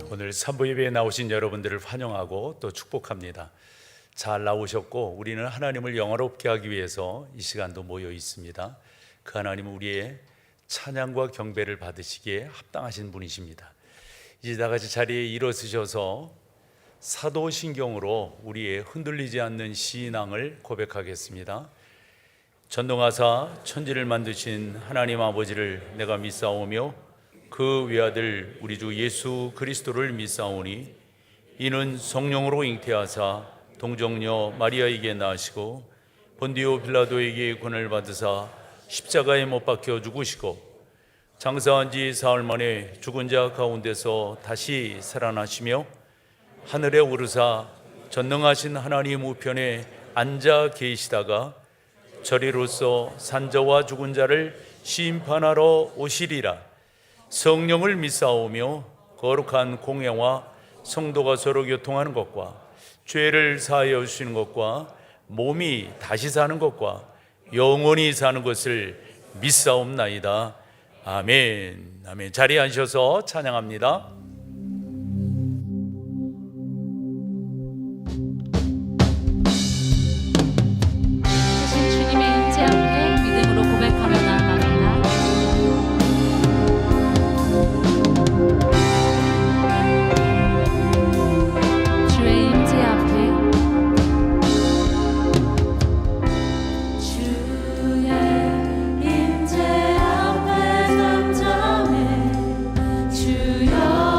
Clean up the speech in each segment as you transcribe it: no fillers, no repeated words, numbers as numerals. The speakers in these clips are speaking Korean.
오늘 산부 예배에 나오신 여러분들을 환영하고 또 축복합니다. 잘 나오셨고 우리는 하나님을 영화롭게 하기 위해서 이 시간도 모여 있습니다. 그 하나님은 우리의 찬양과 경배를 받으시기에 합당하신 분이십니다. 이제 다 같이 자리에 일어서셔서 사도신경으로 우리의 흔들리지 않는 신앙을 고백하겠습니다. 전능하사 천지를 만드신 하나님 아버지를 내가 믿사오며 그 외아들 우리 주 예수 그리스도를 믿사오니 이는 성령으로 잉태하사 동정녀 마리아에게 나시고 본디오 빌라도에게 권을 받으사 십자가에 못 박혀 죽으시고 장사한 지 사흘 만에 죽은 자 가운데서 다시 살아나시며 하늘에 오르사 전능하신 하나님 우편에 앉아 계시다가 저리로서 산자와 죽은 자를 심판하러 오시리라. 성령을 믿사오며 거룩한 공예와 성도가 서로 교통하는 것과 죄를 사하여 주시는 것과 몸이 다시 사는 것과 영원히 사는 것을 믿사옵나이다. 아멘. 아멘. 자리에 앉으셔서 찬양합니다. 주님의 임재 앞에 믿음으로 고백하며 나아갑니다. 주의 임재 앞에 주의 임재 앞에 잠잠해 주여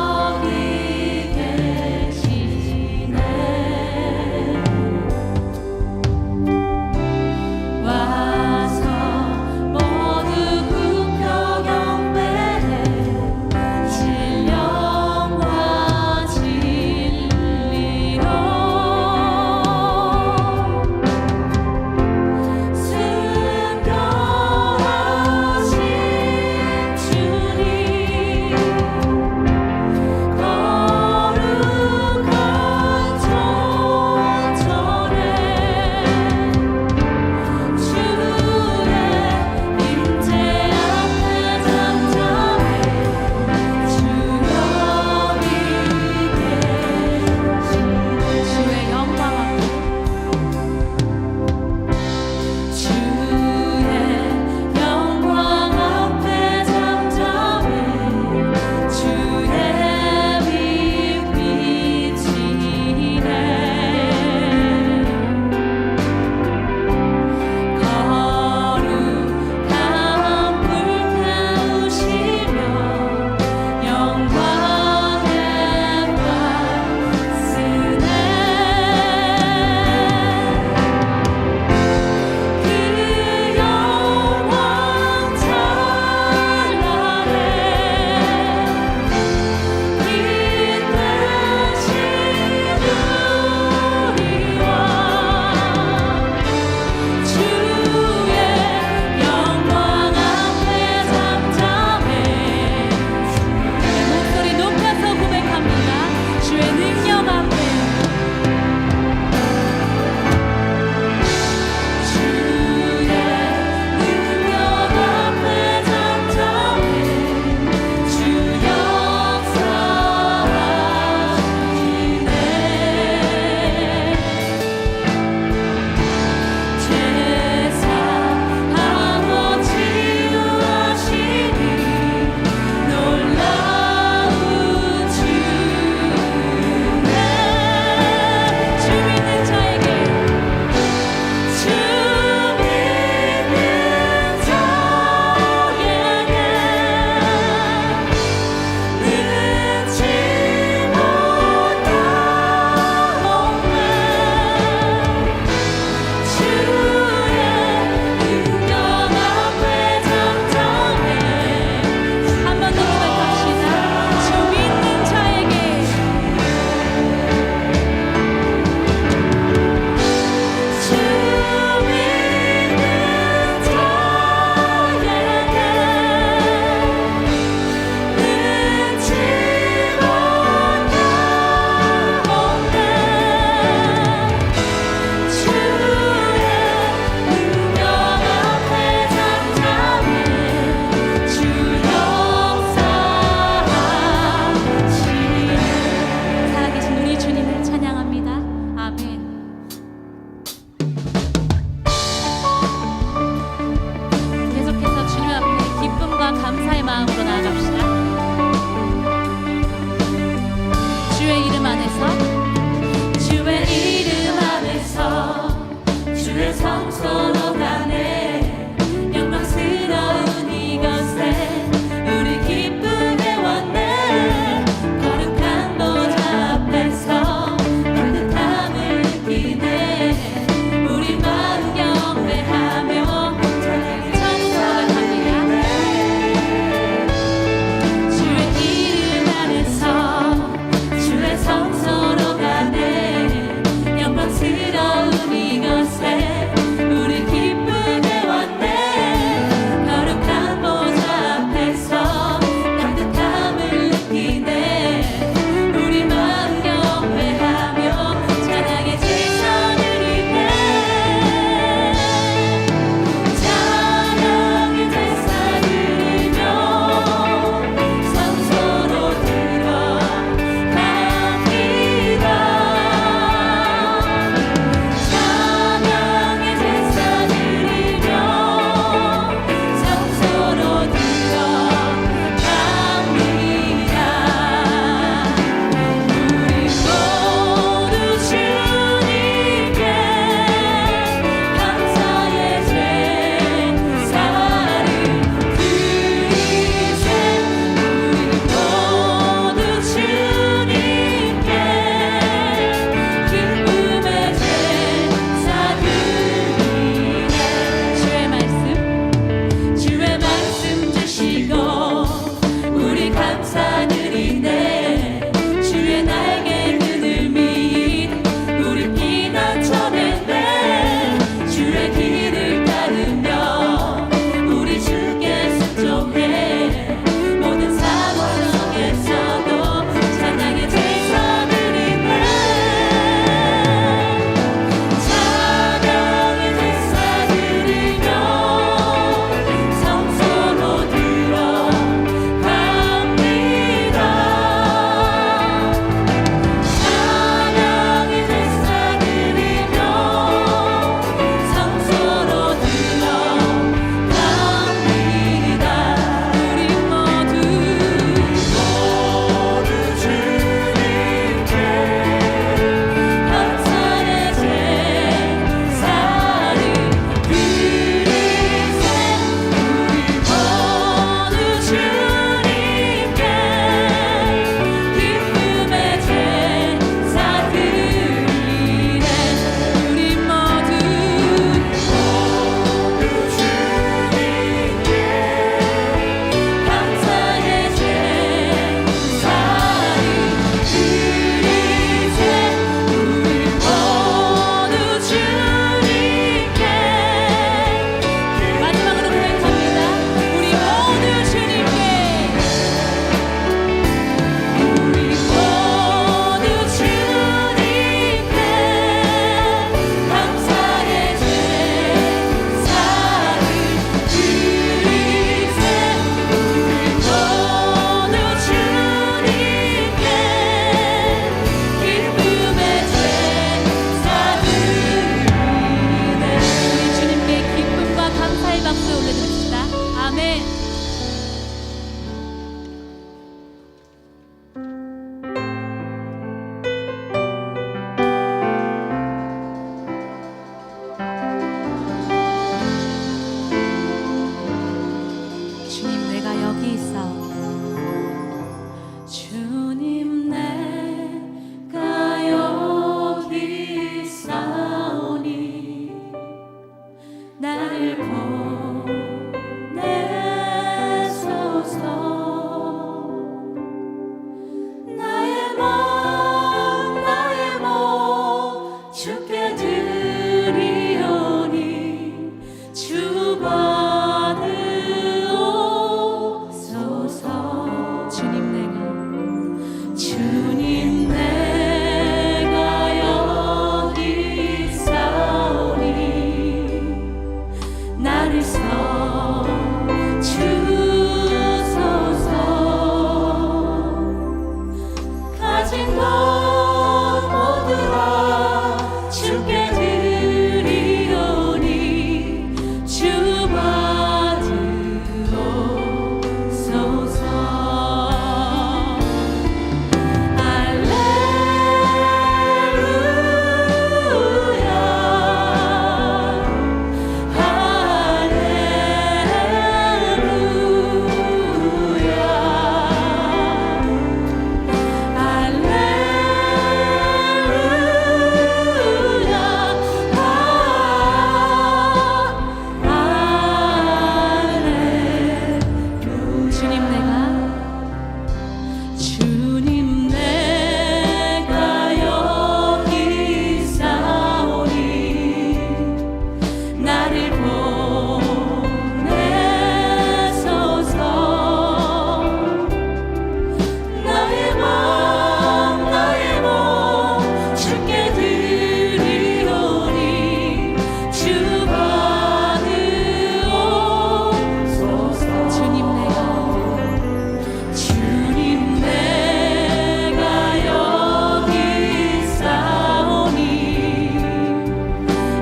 가진 것 모두 다 주께 드리오니 주 받으옵소서. 주님 내가 여기 있사오니 나를 보내소서. 나의 몸 주께 드리오니 주 받으옵소서. 주님 내가 여기 있사오니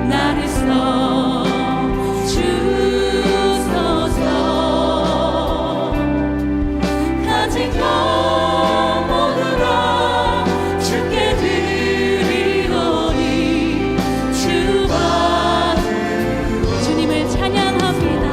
나를 써주소서. 가진 것 모두 다 주께 드리오니 주 받으옵소서. 주님을 찬양합니다.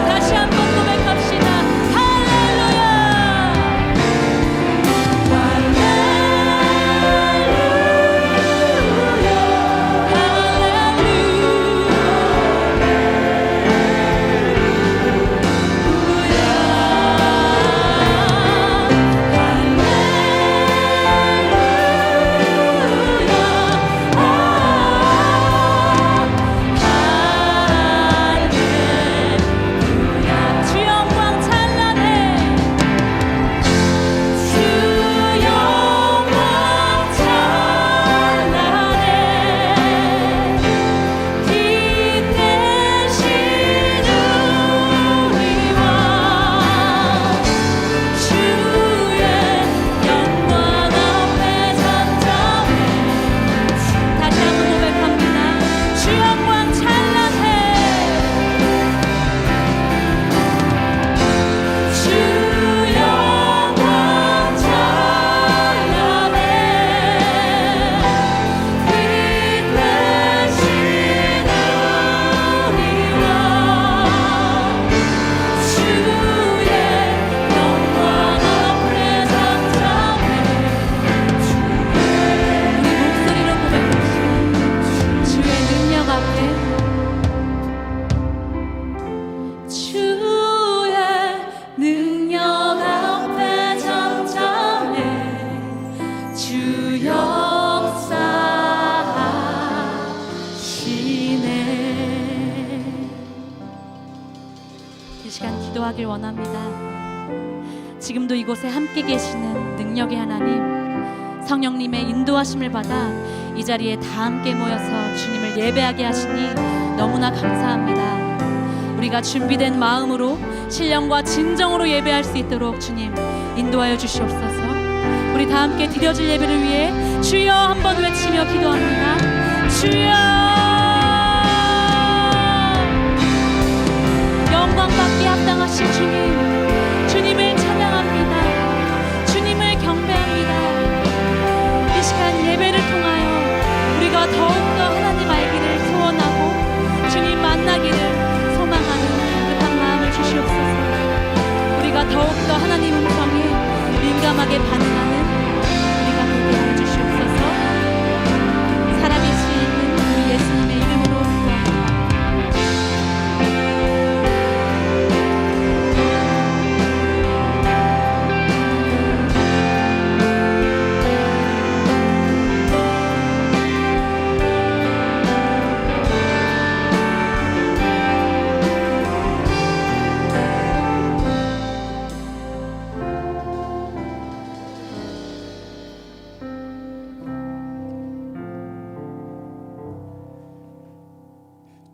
다시 한번 고백합시다. 주 영광 찬란해. 주 영광 찬란해. 빛 대신 우리 왕 주의 영광 앞에 잠잠해. 다시 한번 고백합니다. 주 영광 찬란해. 주 영광 찬란해. 빛 대신 우리 왕 주의 영광 앞에 잠잠해. 우리 목소리로 고백합시다. 주의 능력 앞에 주의 능력 앞에 잠잠해. 주 역사하시네. 이 시간 기도하길 원합니다. 지금도 이곳에 함께 계시는 능력의 하나님, 성령님의 인도하심을 받아 이 자리에 다 함께 모여서 주님을 예배하게 하시니 너무나 감사합니다. 우리가 준비된 마음으로 신령과 진정으로 예배할 수 있도록 주님 인도하여 주시옵소서. 우리 다 함께 드려질 예배를 위해 주여 한번 외치며 기도합니다. 주여, 영광받기 합당하신 주님, 주님을 찬양합니다. 주님을 경배합니다. 이 시간 예배를 통하여 우리가 더욱더 하나님 알기를 소원하고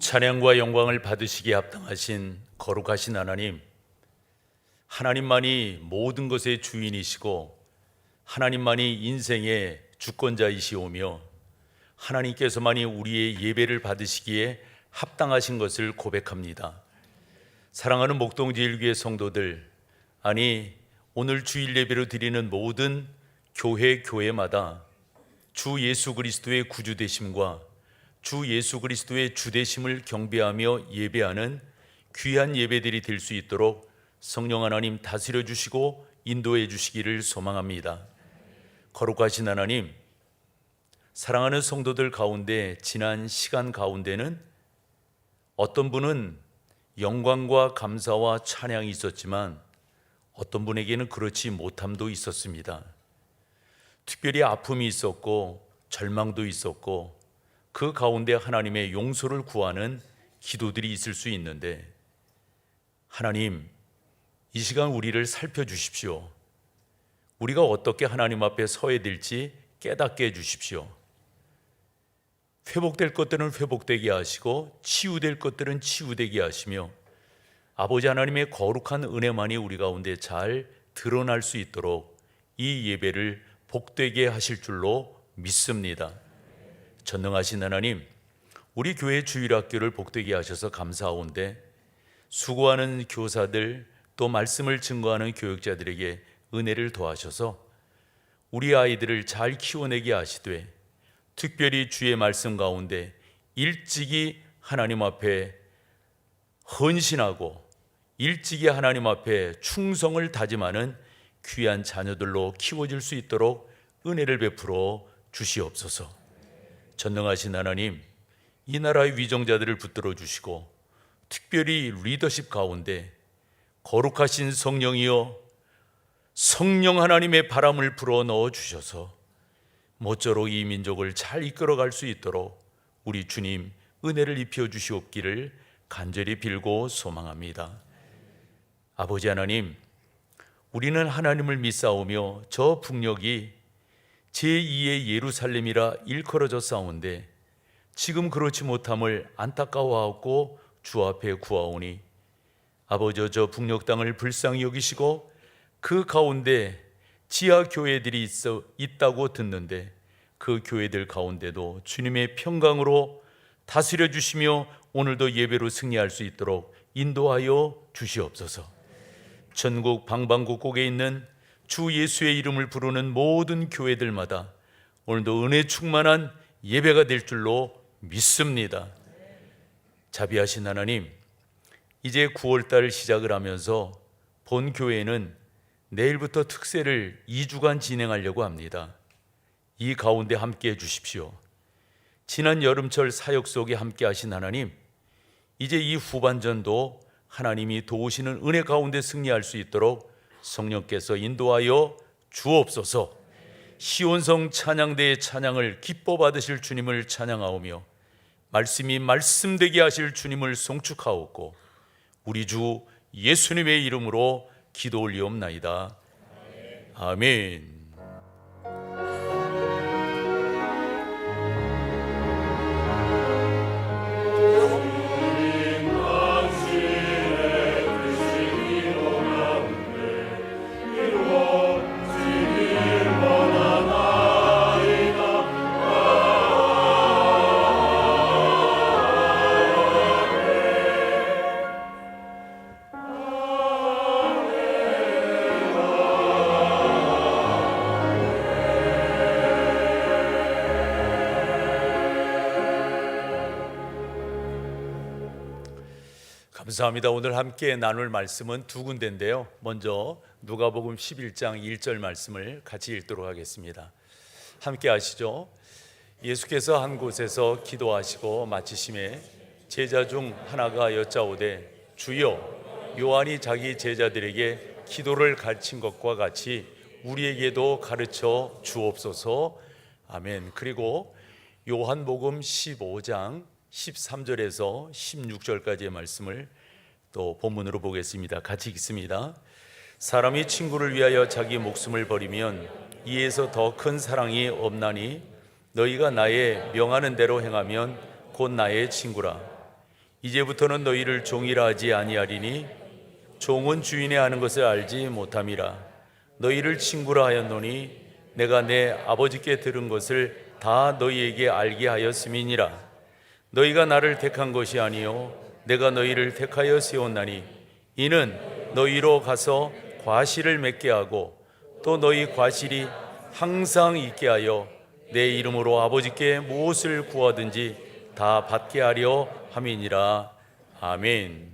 찬양과 영광을 받으시기에 합당하신 거룩하신 하나님, 하나님만이 모든 것의 주인이시고 하나님만이 인생의 주권자이시오며 하나님께서만이 우리의 예배를 받으시기에 합당하신 것을 고백합니다. 사랑하는 목동지 일교회 성도들, 아니 오늘 주일 예배로 드리는 모든 교회마다 주 예수 그리스도의 구주되심과 주 예수 그리스도의 주되심을 경배하며 예배하는 귀한 예배들이 될 수 있도록 성령 하나님 다스려 주시고 인도해 주시기를 소망합니다. 거룩하신 하나님, 사랑하는 성도들 가운데 지난 시간 가운데는 어떤 분은 영광과 감사와 찬양이 있었지만 어떤 분에게는 그렇지 못함도 있었습니다. 특별히 아픔이 있었고 절망도 있었고 그 가운데 하나님의 용서를 구하는 기도들이 있을 수 있는데, 하나님, 이 시간 우리를 살펴주십시오. 우리가 어떻게 하나님 앞에 서야 될지 깨닫게 해주십시오. 회복될 것들은 회복되게 하시고 치유될 것들은 치유되게 하시며 아버지 하나님의 거룩한 은혜만이 우리 가운데 잘 드러날 수 있도록 이 예배를 복되게 하실 줄로 믿습니다. 전능하신 하나님, 우리 교회 주일학교를 복되게 하셔서 감사하온데 수고하는 교사들 또 말씀을 증거하는 교육자들에게 은혜를 더하셔서 우리 아이들을 잘 키워내게 하시되 특별히 주의 말씀 가운데 일찍이 하나님 앞에 헌신하고 일찍이 하나님 앞에 충성을 다짐하는 귀한 자녀들로 키워질 수 있도록 은혜를 베풀어 주시옵소서. 전능하신 하나님, 이 나라의 위정자들을 붙들어 주시고 특별히 리더십 가운데 거룩하신 성령이여 성령 하나님의 바람을 불어 넣어 주셔서 모쪼록 이 민족을 잘 이끌어갈 수 있도록 우리 주님 은혜를 입혀 주시옵기를 간절히 빌고 소망합니다. 아버지 하나님, 우리는 하나님을 믿사오며 저 북녘이 제2의 예루살렘이라 일컬어져 싸운데 지금 그렇지 못함을 안타까워하고 주 앞에 구하오니 아버지, 저 북녘 땅을 불쌍히 여기시고 그 가운데 지하 교회들이 있다고 듣는데 그 교회들 가운데도 주님의 평강으로 다스려 주시며 오늘도 예배로 승리할 수 있도록 인도하여 주시옵소서. 전국 방방곡곡에 있는 주 예수의 이름을 부르는 모든 교회들마다 오늘도 은혜 충만한 예배가 될 줄로 믿습니다. 자비하신 하나님, 이제 9월달 시작을 하면서 본 교회는 내일부터 특세를 2주간 진행하려고 합니다. 이 가운데 함께 해 주십시오. 지난 여름철 사역 속에 함께 하신 하나님, 이제 이 후반전도 하나님이 도우시는 은혜 가운데 승리할 수 있도록 성령께서 인도하여 주옵소서. 시온성 찬양대의 찬양을 기뻐 받으실 주님을 찬양하오며 말씀이 말씀되게 하실 주님을 송축하옵고 우리 주 예수님의 이름으로 기도 올리옵나이다. 아멘. 감사합니다. 오늘 함께 나눌 말씀은 두 군데인데요. 먼저 누가복음 11장 1절 말씀을 같이 읽도록 하겠습니다. 함께 하시죠. 예수께서 한 곳에서 기도하시고 마치심에 제자 중 하나가 여짜오되 주여, 요한이 자기 제자들에게 기도를 가르친 것과 같이 우리에게도 가르쳐 주옵소서. 아멘. 그리고 요한복음 15장 13절에서 16절까지의 말씀을 또 본문으로 보겠습니다. 같이 읽습니다. 사람이 친구를 위하여 자기 목숨을 버리면 이에서 더 큰 사랑이 없나니 너희가 나의 명하는 대로 행하면 곧 나의 친구라. 이제부터는 너희를 종이라 하지 아니하리니 종은 주인의 하는 것을 알지 못함이라. 너희를 친구라 하였노니 내가 내 아버지께 들은 것을 다 너희에게 알게 하였음이니라. 너희가 나를 택한 것이 아니요 내가 너희를 택하여 세웠나니 이는 너희로 가서 과실을 맺게 하고 또 너희 과실이 항상 있게 하여 내 이름으로 아버지께 무엇을 구하든지 다 받게 하려 함이니라. 아멘.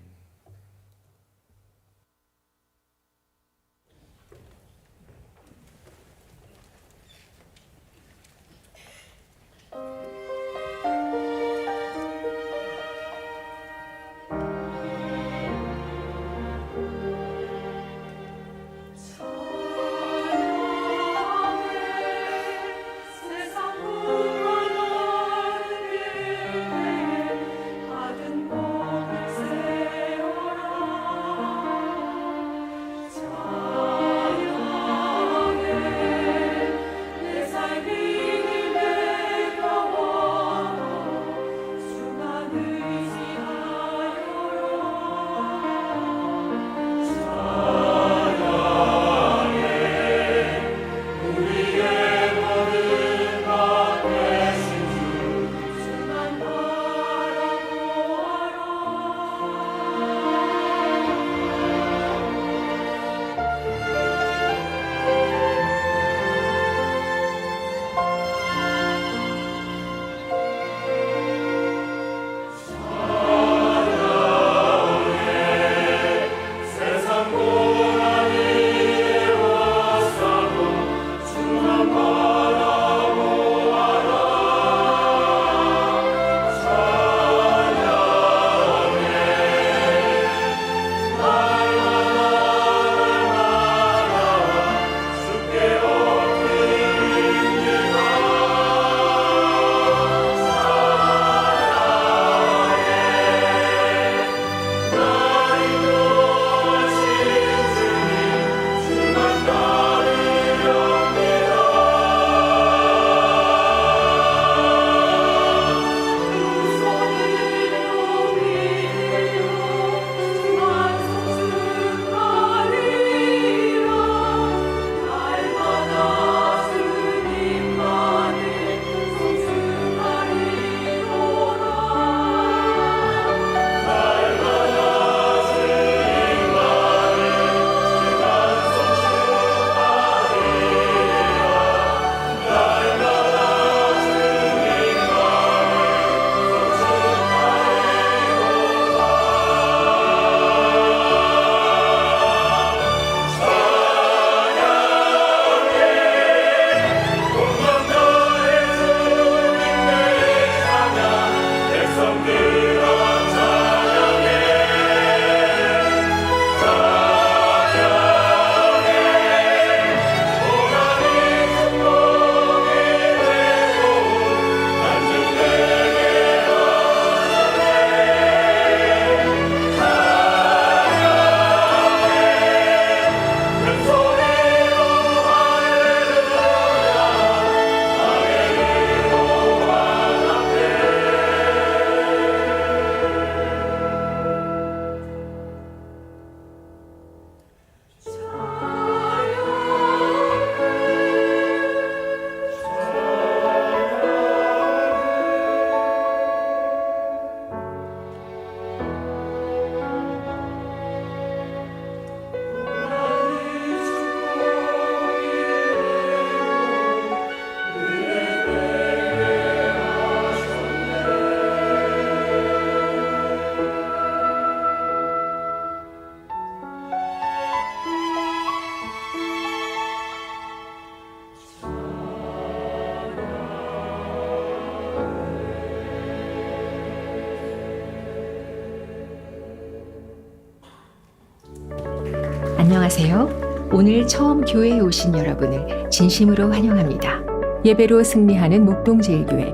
안녕하세요. 오늘 처음 교회에 오신 여러분을 진심으로 환영합니다. 예배로 승리하는 목동제일교회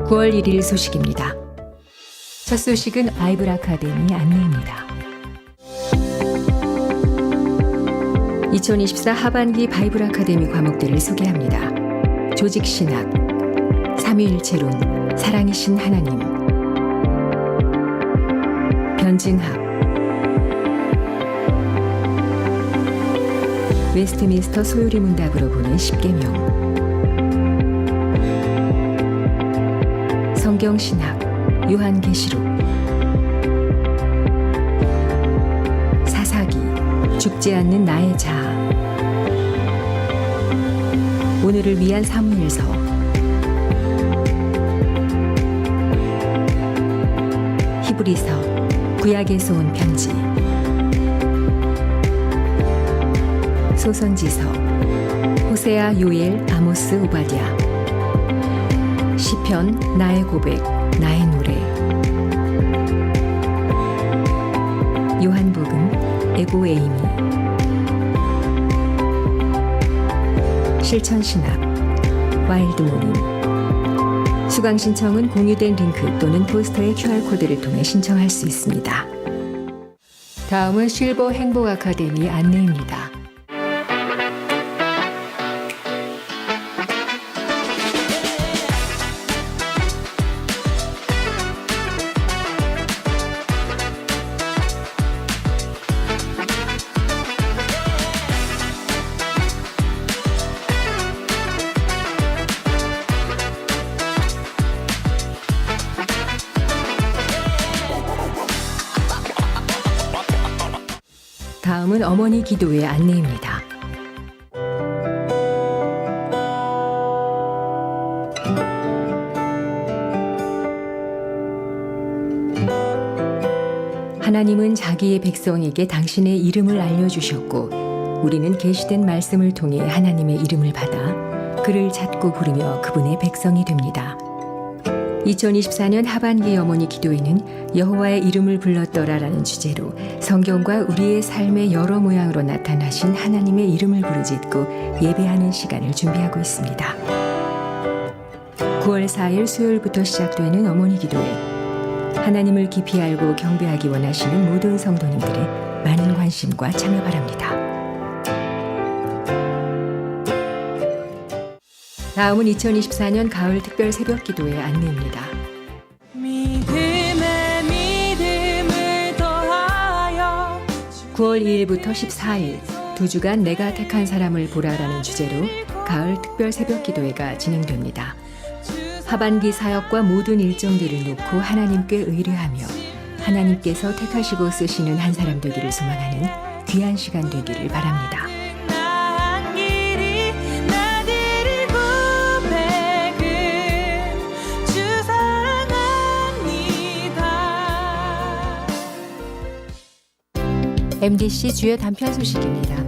9월 1일 소식입니다. 첫 소식은 바이블 아카데미 안내입니다. 2024 하반기 바이블 아카데미 과목들을 소개합니다. 조직신학, 삼위일체론, 사랑이신 하나님, 권징합, 웨스트민스터 소요리 문답으로 보는 십계명, 성경신학, 요한계시록, 사사기, 죽지 않는 나의 자아, 오늘을 위한 사무엘서, 히브리서, 구약에서 온 편지, 소선지서, 호세아, 요엘, 아모스, 오바댜, 시편, 나의 고백, 나의 노래, 요한복음, 에고에이미, 실천신학, 와일드모닝. 수강 신청은 공유된 링크 또는 포스터의 QR코드를 통해 신청할 수 있습니다. 다음은 실버 행복 아카데미 안내입니다. 다음은 어머니 기도회 안내입니다. 하나님은 자기의 백성에게 당신의 이름을 알려주셨고 우리는 계시된 말씀을 통해 하나님의 이름을 받아 그를 찾고 부르며 그분의 백성이 됩니다. 2024년 하반기 어머니 기도회는 여호와의 이름을 불렀더라라는 주제로 성경과 우리의 삶의 여러 모양으로 나타나신 하나님의 이름을 부르짖고 예배하는 시간을 준비하고 있습니다. 9월 4일 수요일부터 시작되는 어머니 기도회, 하나님을 깊이 알고 경배하기 원하시는 모든 성도님들의 많은 관심과 참여 바랍니다. 다음은 2024년 가을 특별 새벽 기도회 안내입니다. 믿음에 믿음을 더하여 9월 2일부터 14일 2주간 내가 택한 사람을 보라라는 주제로 가을 특별 새벽 기도회가 진행됩니다. 하반기 사역과 모든 일정들을 놓고 하나님께 의뢰하며 하나님께서 택하시고 쓰시는 한 사람 되기를 소망하는 귀한 시간 되기를 바랍니다. 나한 길이 나들이 고백은 주 사랑합니다. MDC 주요 단편 소식입니다.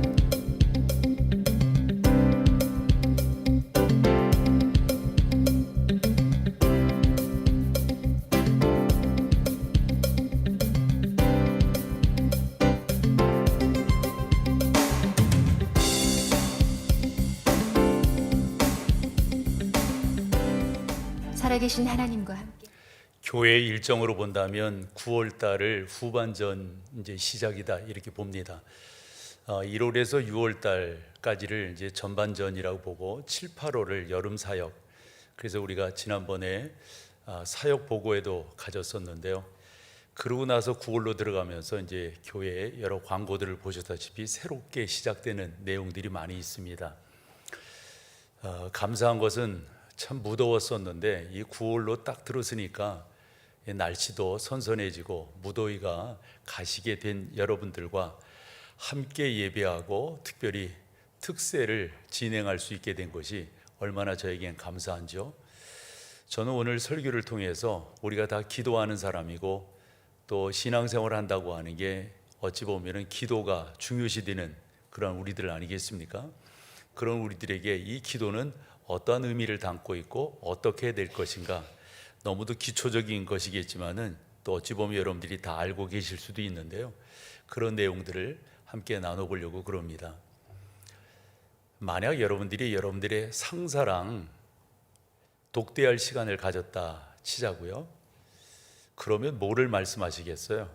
살아계신 하나님과 함께 교회 일정으로 본다면 9월 달을 후반전 이제 시작이다 이렇게 봅니다. 1월에서 6월 달까지를 이제 전반전이라고 보고 7, 8월을 여름 사역. 그래서 우리가 지난번에 사역 보고회도 가졌었는데요. 그러고 나서 9월로 들어가면서 이제 교회에 여러 광고들을 보셨다시피 새롭게 시작되는 내용들이 많이 있습니다. 감사한 것은 참 무더웠었는데 이 9월로 딱 들었으니까 날씨도 선선해지고 무더위가 가시게 된 여러분들과 함께 예배하고 특별히 특세를 진행할 수 있게 된 것이 얼마나 저에겐 감사한지요. 저는 오늘 설교를 통해서 우리가 다 기도하는 사람이고 또 신앙생활을 한다고 하는 게 어찌 보면 기도가 중요시되는 그런 우리들 아니겠습니까? 그런 우리들에게 이 기도는 어떠한 의미를 담고 있고 어떻게 될 것인가, 너무도 기초적인 것이겠지만은 또 어찌 보면 여러분들이 다 알고 계실 수도 있는데요. 그런 내용들을 함께 나눠보려고 그럽니다. 만약 여러분들이 여러분들의 상사랑 독대할 시간을 가졌다 치자고요. 그러면 뭐를 말씀하시겠어요?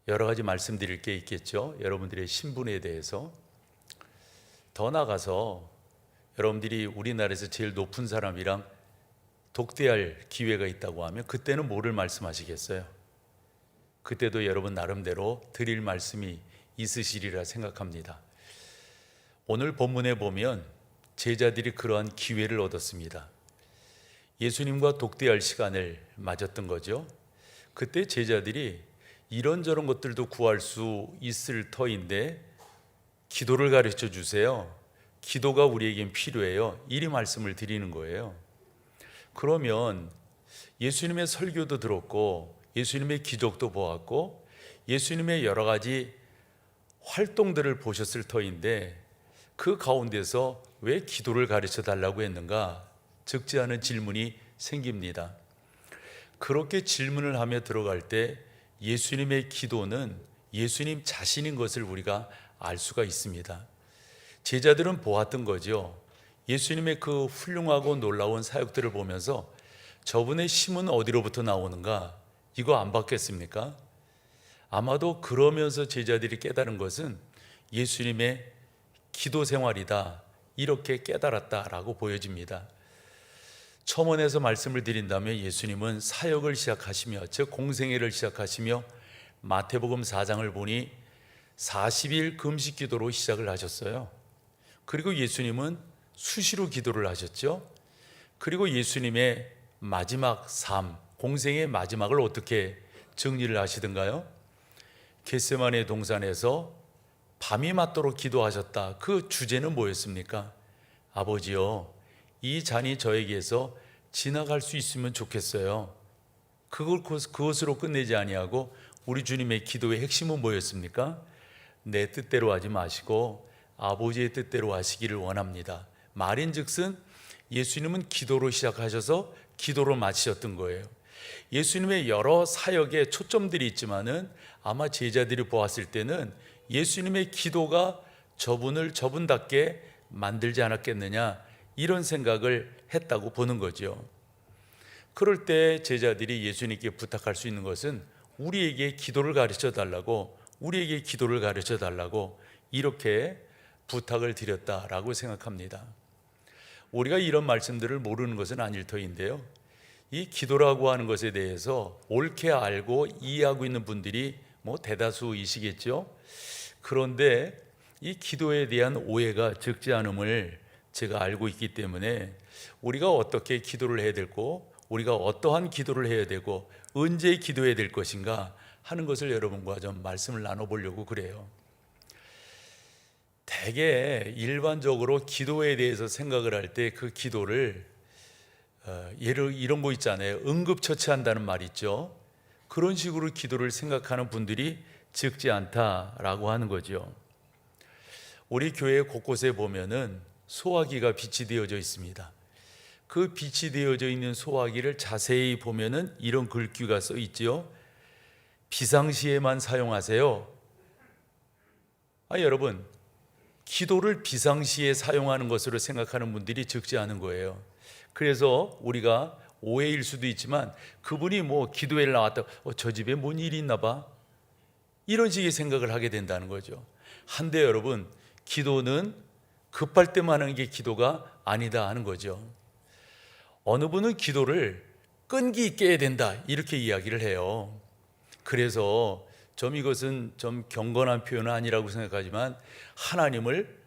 여러 가지 말씀드릴 게 있겠죠. 여러분들의 신분에 대해서. 더 나아가서 여러분들이 우리나라에서 제일 높은 사람이랑 독대할 기회가 있다고 하면 그때는 뭐를 말씀하시겠어요? 그때도 여러분 나름대로 드릴 말씀이 있으시리라 생각합니다. 오늘 본문에 보면 제자들이 그러한 기회를 얻었습니다. 예수님과 독대할 시간을 맞았던 거죠. 그때 제자들이 이런저런 것들도 구할 수 있을 터인데 기도를 가르쳐 주세요. 기도가 우리에겐 필요해요. 이리 말씀을 드리는 거예요. 그러면 예수님의 설교도 들었고 예수님의 기적도 보았고 예수님의 여러 가지 활동들을 보셨을 터인데 그 가운데서 왜 기도를 가르쳐 달라고 했는가? 적지 않은 질문이 생깁니다. 그렇게 질문을 하며 들어갈 때 예수님의 기도는 예수님 자신인 것을 우리가 알 수가 있습니다. 제자들은 보았던 거죠. 예수님의 그 훌륭하고 놀라운 사역들을 보면서 저분의 힘은 어디로부터 나오는가? 이거 안 받겠습니까? 아마도 그러면서 제자들이 깨달은 것은 예수님의 기도 생활이다. 이렇게 깨달았다라고 보여집니다. 첨언해서 말씀을 드린다면 예수님은 사역을 시작하시며 즉 공생애를 시작하시며 마태복음 4장을 보니 40일 금식 기도로 시작을 하셨어요. 그리고 예수님은 수시로 기도를 하셨죠. 그리고 예수님의 마지막 삶, 공생의 마지막을 어떻게 정리를 하시던가요? 겟세마네 동산에서 밤이 맞도록 기도하셨다. 그 주제는 뭐였습니까? 아버지요, 이 잔이 저에게서 지나갈 수 있으면 좋겠어요. 그것으로 끝내지 아니하고 우리 주님의 기도의 핵심은 뭐였습니까? 내 뜻대로 하지 마시고 아버지의 뜻대로 하시기를 원합니다. 말인즉슨 예수님은 기도로 시작하셔서 기도로 마치셨던 거예요. 예수님의 여러 사역에 초점들이 있지만은 아마 제자들이 보았을 때는 예수님의 기도가 저분을 저분답게 만들지 않았겠느냐 이런 생각을 했다고 보는 거죠. 그럴 때 제자들이 예수님께 부탁할 수 있는 것은 우리에게 기도를 가르쳐 달라고, 우리에게 기도를 가르쳐 달라고 이렇게 부탁을 드렸다라고 생각합니다. 우리가 이런 말씀들을 모르는 것은 아닐 터인데요. 이 기도라고 하는 것에 대해서 옳게 알고 이해하고 있는 분들이 대다수이시겠죠. 그런데 이 기도에 대한 오해가 적지 않음을 제가 알고 있기 때문에 우리가 어떻게 기도를 해야 되고 우리가 어떠한 기도를 해야 되고 언제 기도해야 될 것인가 하는 것을 여러분과 좀 말씀을 나눠보려고 그래요. 대개 일반적으로 기도에 대해서 생각을 할 때 그 기도를 예를 이런 거 있잖아요. 응급처치한다는 말 있죠. 그런 식으로 기도를 생각하는 분들이 적지 않다라고 하는 거죠. 우리 교회 곳곳에 보면은 소화기가 비치 되어져 있습니다. 그 비치 되어져 있는 소화기를 자세히 보면은 이런 글귀가 써 있지요. 비상시에만 사용하세요. 여러분, 기도를 비상시에 사용하는 것으로 생각하는 분들이 적지 않은 거예요. 그래서 우리가 오해일 수도 있지만 그분이 기도회를 나왔다, 저 집에 뭔 일이 있나 봐, 이런 식의 생각을 하게 된다는 거죠. 한데 여러분, 기도는 급할 때만 하는 게 기도가 아니다 하는 거죠. 어느 분은 기도를 끈기 있게 해야 된다 이렇게 이야기를 해요. 그래서 이것은 좀 경건한 표현은 아니라고 생각하지만 하나님을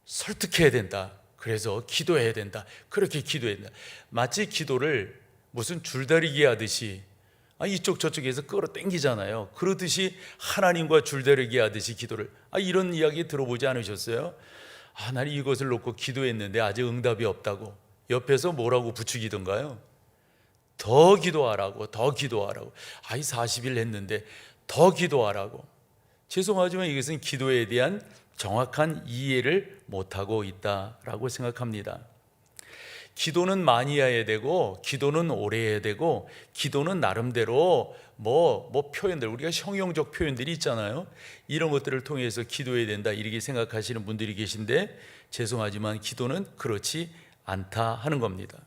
설득해야 된다. 그래서 기도해야 된다. 그렇게 기도해야 된다. 마치 기도를 무슨 줄다리기 하듯이 이쪽 저쪽에서 끌어당기잖아요. 그러듯이 하나님과 줄다리기 하듯이 기도를 이런 이야기 들어보지 않으셨어요? 나는 이것을 놓고 기도했는데 아직 응답이 없다고 옆에서 뭐라고 부추기던가요? 더 기도하라고, 더 기도하라고. 40일 했는데 더 기도하라고. 죄송하지만 이것은 기도에 대한 정확한 이해를 못하고 있다라고 생각합니다. 기도는 많이 해야 되고 기도는 오래 해야 되고 기도는 나름대로 표현들, 우리가 형용적 표현들이 있잖아요. 이런 것들을 통해서 기도해야 된다 이렇게 생각하시는 분들이 계신데 죄송하지만 기도는 그렇지 않다 하는 겁니다.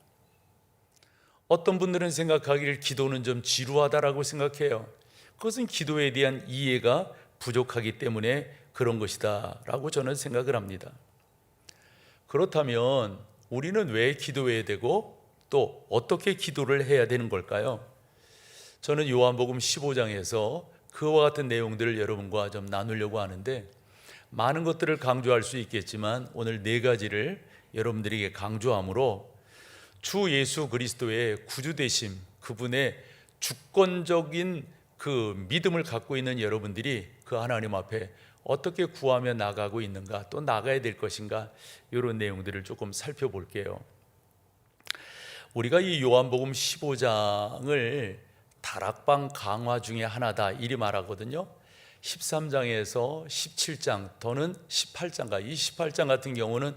어떤 분들은 생각하기를 기도는 좀 지루하다라고 생각해요. 그것은 기도에 대한 이해가 부족하기 때문에 그런 것이다 라고 저는 생각을 합니다. 그렇다면 우리는 왜 기도해야 되고 또 어떻게 기도를 해야 되는 걸까요? 저는 요한복음 15장에서 그와 같은 내용들을 여러분과 좀 나누려고 하는데, 많은 것들을 강조할 수 있겠지만 오늘 네 가지를 여러분들에게 강조함으로 주 예수 그리스도의 구주되심, 그분의 주권적인 그 믿음을 갖고 있는 여러분들이 그 하나님 앞에 어떻게 구하며 나가고 있는가, 또 나가야 될 것인가, 이런 내용들을 조금 살펴볼게요. 우리가 이 요한복음 15장을 다락방 강화 중에 하나다 이리 말하거든요. 13장에서 17장 또는 18장가, 이 18장 같은 경우는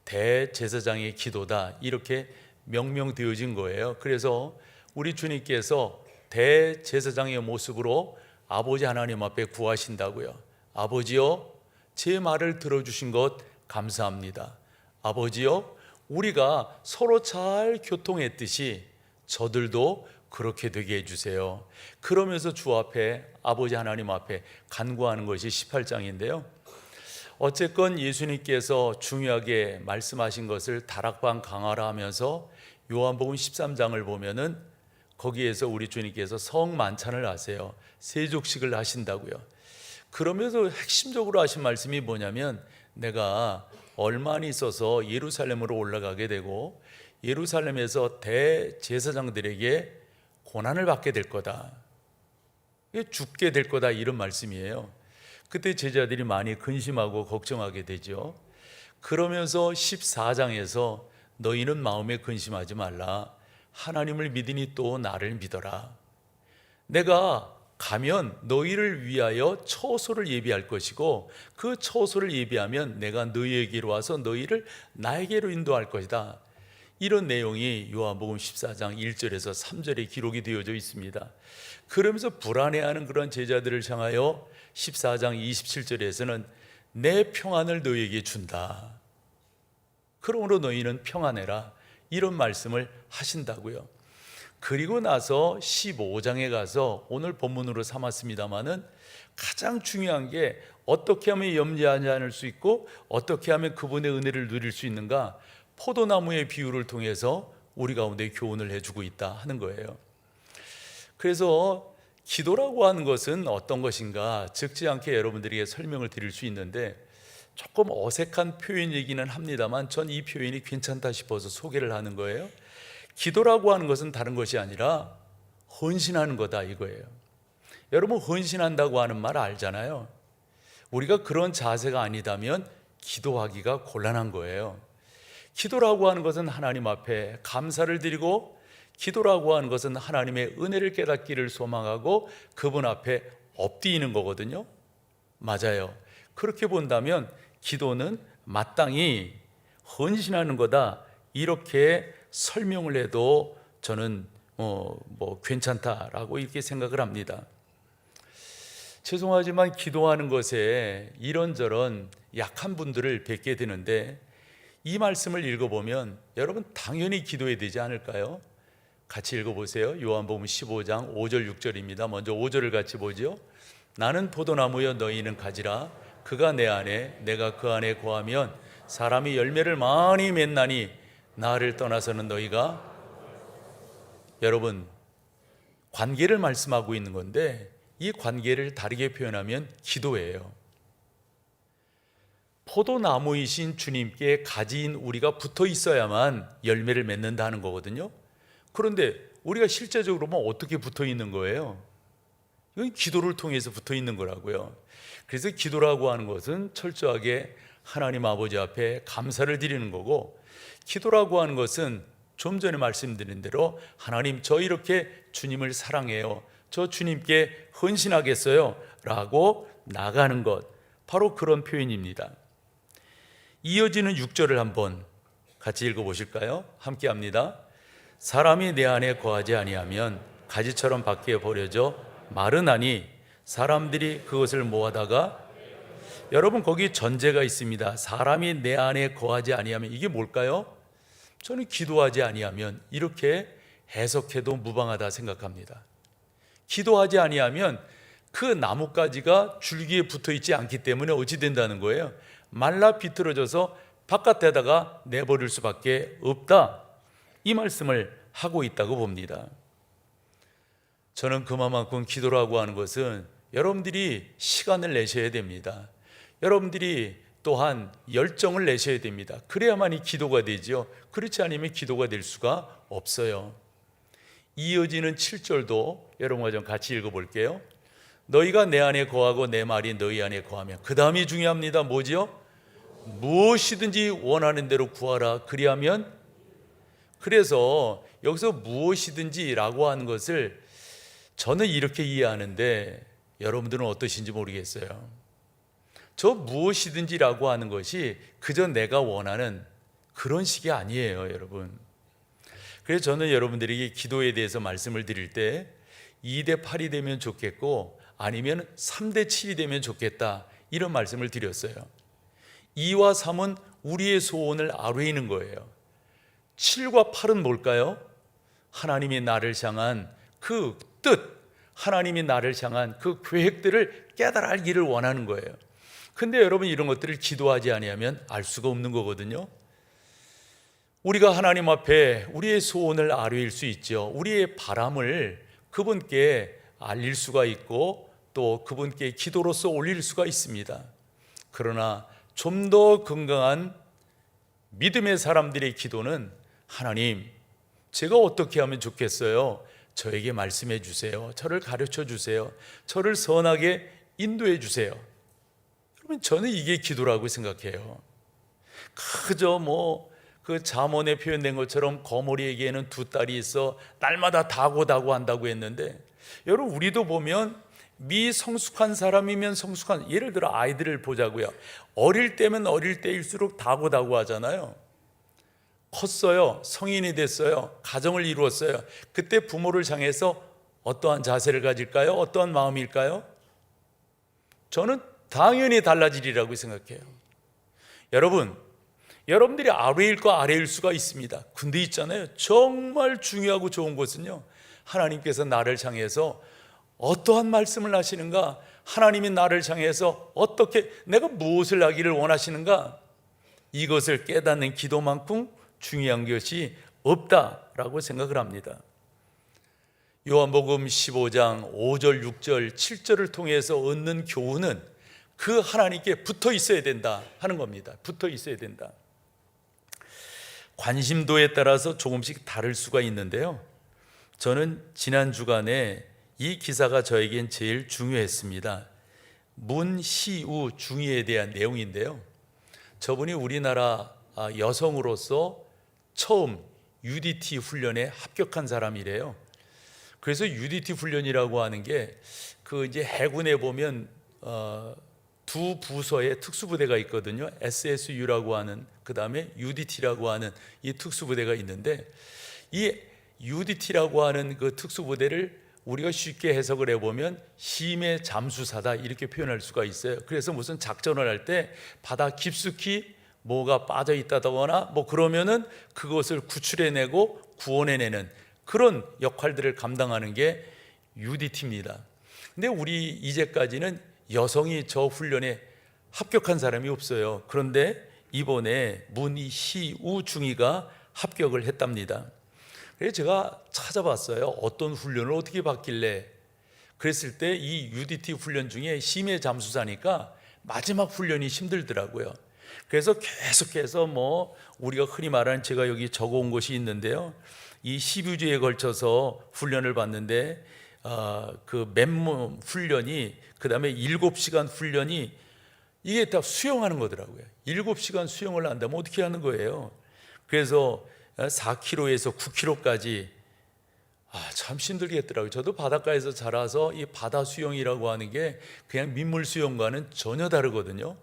대제사장의 기도다 이렇게 명명되어진 거예요. 그래서 우리 주님께서 대제사장의 모습으로 아버지 하나님 앞에 구하신다고요. 아버지여, 제 말을 들어주신 것 감사합니다. 아버지여, 우리가 서로 잘 교통했듯이 저들도 그렇게 되게 해주세요. 그러면서 주 앞에, 아버지 하나님 앞에 간구하는 것이 18장인데요. 어쨌건 예수님께서 중요하게 말씀하신 것을 다락방 강화라 하면서 요한복음 13장을 보면은 거기에서 우리 주님께서 성만찬을 하세요. 세족식을 하신다고요. 그러면서 핵심적으로 하신 말씀이 뭐냐면, 내가 얼마나 있어서 예루살렘으로 올라가게 되고 예루살렘에서 대제사장들에게 고난을 받게 될 거다, 죽게 될 거다, 이런 말씀이에요. 그때 제자들이 많이 근심하고 걱정하게 되죠. 그러면서 14장에서 너희는 마음에 근심하지 말라, 하나님을 믿으니 또 나를 믿어라. 내가 가면 너희를 위하여 처소를 예비할 것이고 그 처소를 예비하면 내가 너희에게로 와서 너희를 나에게로 인도할 것이다. 이런 내용이 요한복음 14장 1절에서 3절에 기록이 되어져 있습니다. 그러면서 불안해하는 그런 제자들을 향하여 14장 27절에서는 내 평안을 너희에게 준다, 그러므로 너희는 평안해라, 이런 말씀을 하신다고요. 그리고 나서 15장에 가서 오늘 본문으로 삼았습니다마는 가장 중요한 게 어떻게 하면 염려하지 않을 수 있고 어떻게 하면 그분의 은혜를 누릴 수 있는가, 포도나무의 비유를 통해서 우리 가운데 교훈을 해주고 있다 하는 거예요. 그래서 기도라고 하는 것은 어떤 것인가 적지 않게 여러분들에게 설명을 드릴 수 있는데, 조금 어색한 표현이기는 합니다만 전 이 표현이 괜찮다 싶어서 소개를 하는 거예요. 기도라고 하는 것은 다른 것이 아니라 헌신하는 거다 이거예요. 여러분, 헌신한다고 하는 말 알잖아요. 우리가 그런 자세가 아니다면 기도하기가 곤란한 거예요. 기도라고 하는 것은 하나님 앞에 감사를 드리고, 기도라고 하는 것은 하나님의 은혜를 깨닫기를 소망하고 그분 앞에 엎드리는 거거든요. 맞아요. 그렇게 본다면 기도는 마땅히 헌신하는 거다, 이렇게 설명을 해도 저는 괜찮다라고 이렇게 생각을 합니다. 죄송하지만 기도하는 것에 이런저런 약한 분들을 뵙게 되는데, 이 말씀을 읽어보면 여러분 당연히 기도해야 되지 않을까요? 같이 읽어보세요. 요한복음 15장 5절 6절입니다. 먼저 5절을 같이 보죠. 나는 포도나무여 너희는 가지라, 그가 내 안에 내가 그 안에 거하면 사람이 열매를 많이 맺나니 나를 떠나서는 너희가, 여러분 관계를 말씀하고 있는 건데 이 관계를 다르게 표현하면 기도예요. 포도나무이신 주님께 가지인 우리가 붙어 있어야만 열매를 맺는다는 거거든요. 그런데 우리가 실제적으로 어떻게 붙어 있는 거예요? 이건 기도를 통해서 붙어 있는 거라고요. 그래서 기도라고 하는 것은 철저하게 하나님 아버지 앞에 감사를 드리는 거고, 기도라고 하는 것은 좀 전에 말씀드린 대로 하나님, 저 이렇게 주님을 사랑해요, 저 주님께 헌신하겠어요 라고 나가는 것, 바로 그런 표현입니다. 이어지는 6절을 한번 같이 읽어보실까요? 함께 합니다. 사람이 내 안에 거하지 아니하면 가지처럼 밖에 버려져 마르나니 사람들이 그것을 모아다가, 여러분 거기 전제가 있습니다. 사람이 내 안에 거하지 아니하면, 이게 뭘까요? 저는 기도하지 아니하면, 이렇게 해석해도 무방하다 생각합니다. 기도하지 아니하면 그 나뭇가지가 줄기에 붙어 있지 않기 때문에 어찌 된다는 거예요? 말라 비틀어져서 바깥에다가 내버릴 수밖에 없다, 이 말씀을 하고 있다고 봅니다. 저는 그만큼 기도라고 하는 것은 여러분들이 시간을 내셔야 됩니다. 여러분들이 또한 열정을 내셔야 됩니다. 그래야만이 기도가 되죠. 그렇지 않으면 기도가 될 수가 없어요. 이어지는 7절도 여러분과 좀 같이 읽어볼게요. 너희가 내 안에 거하고 내 말이 너희 안에 거하면, 그 다음이 중요합니다. 뭐죠? 무엇이든지 원하는 대로 구하라. 그리하면, 그래서 여기서 무엇이든지라고 하는 것을 저는 이렇게 이해하는데 여러분들은 어떠신지 모르겠어요. 저 무엇이든지라고 하는 것이 그저 내가 원하는 그런 식이 아니에요, 여러분. 그래서 저는 여러분들에게 기도에 대해서 말씀을 드릴 때 2대 8이 되면 좋겠고 아니면 3대 7이 되면 좋겠다, 이런 말씀을 드렸어요. 2와 3은 우리의 소원을 아뢰는 거예요. 7과 8은 뭘까요? 하나님이 나를 향한 그 뜻, 하나님이 나를 향한 그 계획들을 깨달아 알기를 원하는 거예요. 근데 여러분, 이런 것들을 기도하지 아니하면 알 수가 없는 거거든요. 우리가 하나님 앞에 우리의 소원을 아뢰일 수 있죠. 우리의 바람을 그분께 알릴 수가 있고 또 그분께 기도로서 올릴 수가 있습니다. 그러나 좀 더 건강한 믿음의 사람들의 기도는, 하나님, 제가 어떻게 하면 좋겠어요? 저에게 말씀해 주세요. 저를 가르쳐 주세요. 저를 선하게 인도해 주세요. 여러분, 저는 이게 기도라고 생각해요. 그저 그 잠언에 표현된 것처럼 거머리에게는 두 딸이 있어 날마다 다고다고 한다고 했는데, 여러분, 우리도 보면 미성숙한 사람이면 성숙한, 예를 들어 아이들을 보자고요. 어릴 때면 어릴 때일수록 다고다고 하잖아요. 컸어요, 성인이 됐어요, 가정을 이루었어요. 그때 부모를 향해서 어떠한 자세를 가질까요? 어떠한 마음일까요? 저는 당연히 달라지리라고 생각해요. 여러분들이 아뢰일 거 아뢰일 수가 있습니다. 근데 있잖아요, 정말 중요하고 좋은 것은요, 하나님께서 나를 향해서 어떠한 말씀을 하시는가, 하나님이 나를 향해서 어떻게, 내가 무엇을 하기를 원하시는가, 이것을 깨닫는 기도만큼 중요한 것이 없다라고 생각을 합니다. 요한복음 15장 5절, 6절, 7절을 통해서 얻는 교훈은 그 하나님께 붙어 있어야 된다 하는 겁니다. 붙어 있어야 된다. 관심도에 따라서 조금씩 다를 수가 있는데요, 저는 지난 주간에 이 기사가 저에겐 제일 중요했습니다. 문시우 중위에 대한 내용인데요, 저분이 우리나라 여성으로서 처음 UDT 훈련에 합격한 사람이래요. 그래서 UDT 훈련이라고 하는 게 그 이제 해군에 보면 두 부서의 특수부대가 있거든요. SSU라고 하는, 그 다음에 UDT라고 하는 이 특수부대가 있는데, 이 UDT라고 하는 그 특수부대를 우리가 쉽게 해석을 해보면 힘의 잠수사다, 이렇게 표현할 수가 있어요. 그래서 무슨 작전을 할 때 바다 깊숙이 뭐가 빠져 있다거나 그러면은 그것을 구출해내고 구원해내는 그런 역할들을 감당하는 게 UDT입니다. 근데 우리 이제까지는 여성이 저 훈련에 합격한 사람이 없어요. 그런데 이번에 문시우 중위가 합격을 했답니다. 그래서 제가 찾아봤어요. 어떤 훈련을 어떻게 받길래. 그랬을 때 이 UDT 훈련 중에 심해 잠수사니까 마지막 훈련이 힘들더라고요. 그래서 계속해서 우리가 흔히 말하는, 제가 여기 적어온 것이 있는데요, 이 10여주에 걸쳐서 훈련을 받는데 그 맨몸 훈련이, 그 다음에 7시간 훈련이, 이게 다 수영하는 거더라고요. 7시간 수영을 한다면 어떻게 하는 거예요? 그래서 4km에서 9km까지 참 힘들겠더라고요. 저도 바닷가에서 자라서 이 바다 수영이라고 하는 게 그냥 민물 수영과는 전혀 다르거든요.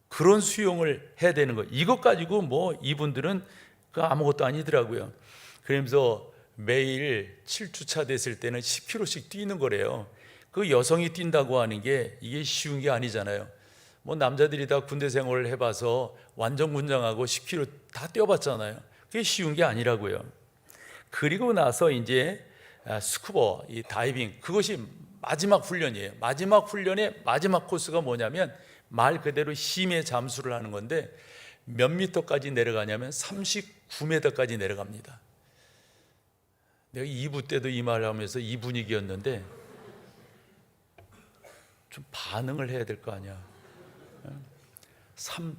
그런 수영을 해야 되는 거예요. 이것 가지고 이분들은 아무것도 아니더라고요. 그러면서 매일 7주차 됐을 때는 10km씩 뛰는 거래요. 그 여성이 뛴다고 하는 게 이게 쉬운 게 아니잖아요. 남자들이 다 군대 생활을 해봐서 완전 군장하고 10km 다 뛰어봤잖아요. 그게 쉬운 게 아니라고요. 그리고 나서 이제 스쿠버, 이 다이빙, 그것이 마지막 훈련이에요. 마지막 훈련의 마지막 코스가 뭐냐면 말 그대로 심해 잠수를 하는 건데, 몇 미터까지 내려가냐면 39m까지 내려갑니다. 내가 2부 때도 이 말을 하면서 이 분위기였는데, 좀 반응을 해야 될 거 아니야.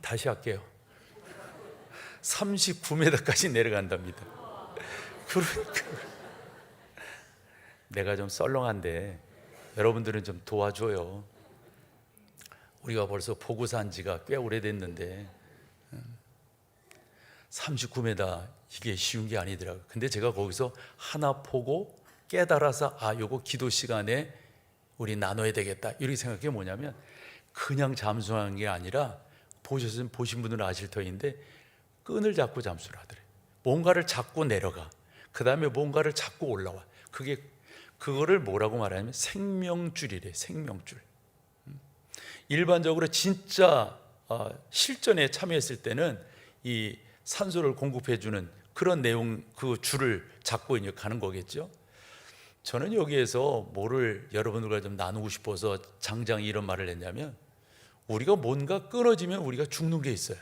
다시 할게요. 39m까지 내려간답니다. 그러니까 내가 좀 썰렁한데 여러분들은 좀 도와줘요. 우리가 벌써 보고 산 지가 꽤 오래됐는데 39m 이게 쉬운 게 아니더라고요. 근데 제가 거기서 하나 보고 깨달아서 요거 기도 시간에 우리 나눠야 되겠다 이렇게 생각해. 뭐냐면 그냥 잠수하는 게 아니라 보신 분들은 아실 터인데 끈을 잡고 잠수를 하더래요. 뭔가를 잡고 내려가. 그 다음에 뭔가를 잡고 올라와. 그거를 뭐라고 말하냐면 생명줄이래. 생명줄. 일반적으로 진짜 실전에 참여했을 때는 이 산소를 공급해주는 그런 내용, 그 줄을 잡고 이제 가는 거겠죠. 저는 여기에서 뭐를 여러분들과 좀 나누고 싶어서 장장 이런 말을 했냐면, 우리가 뭔가 끊어지면 우리가 죽는 게 있어요.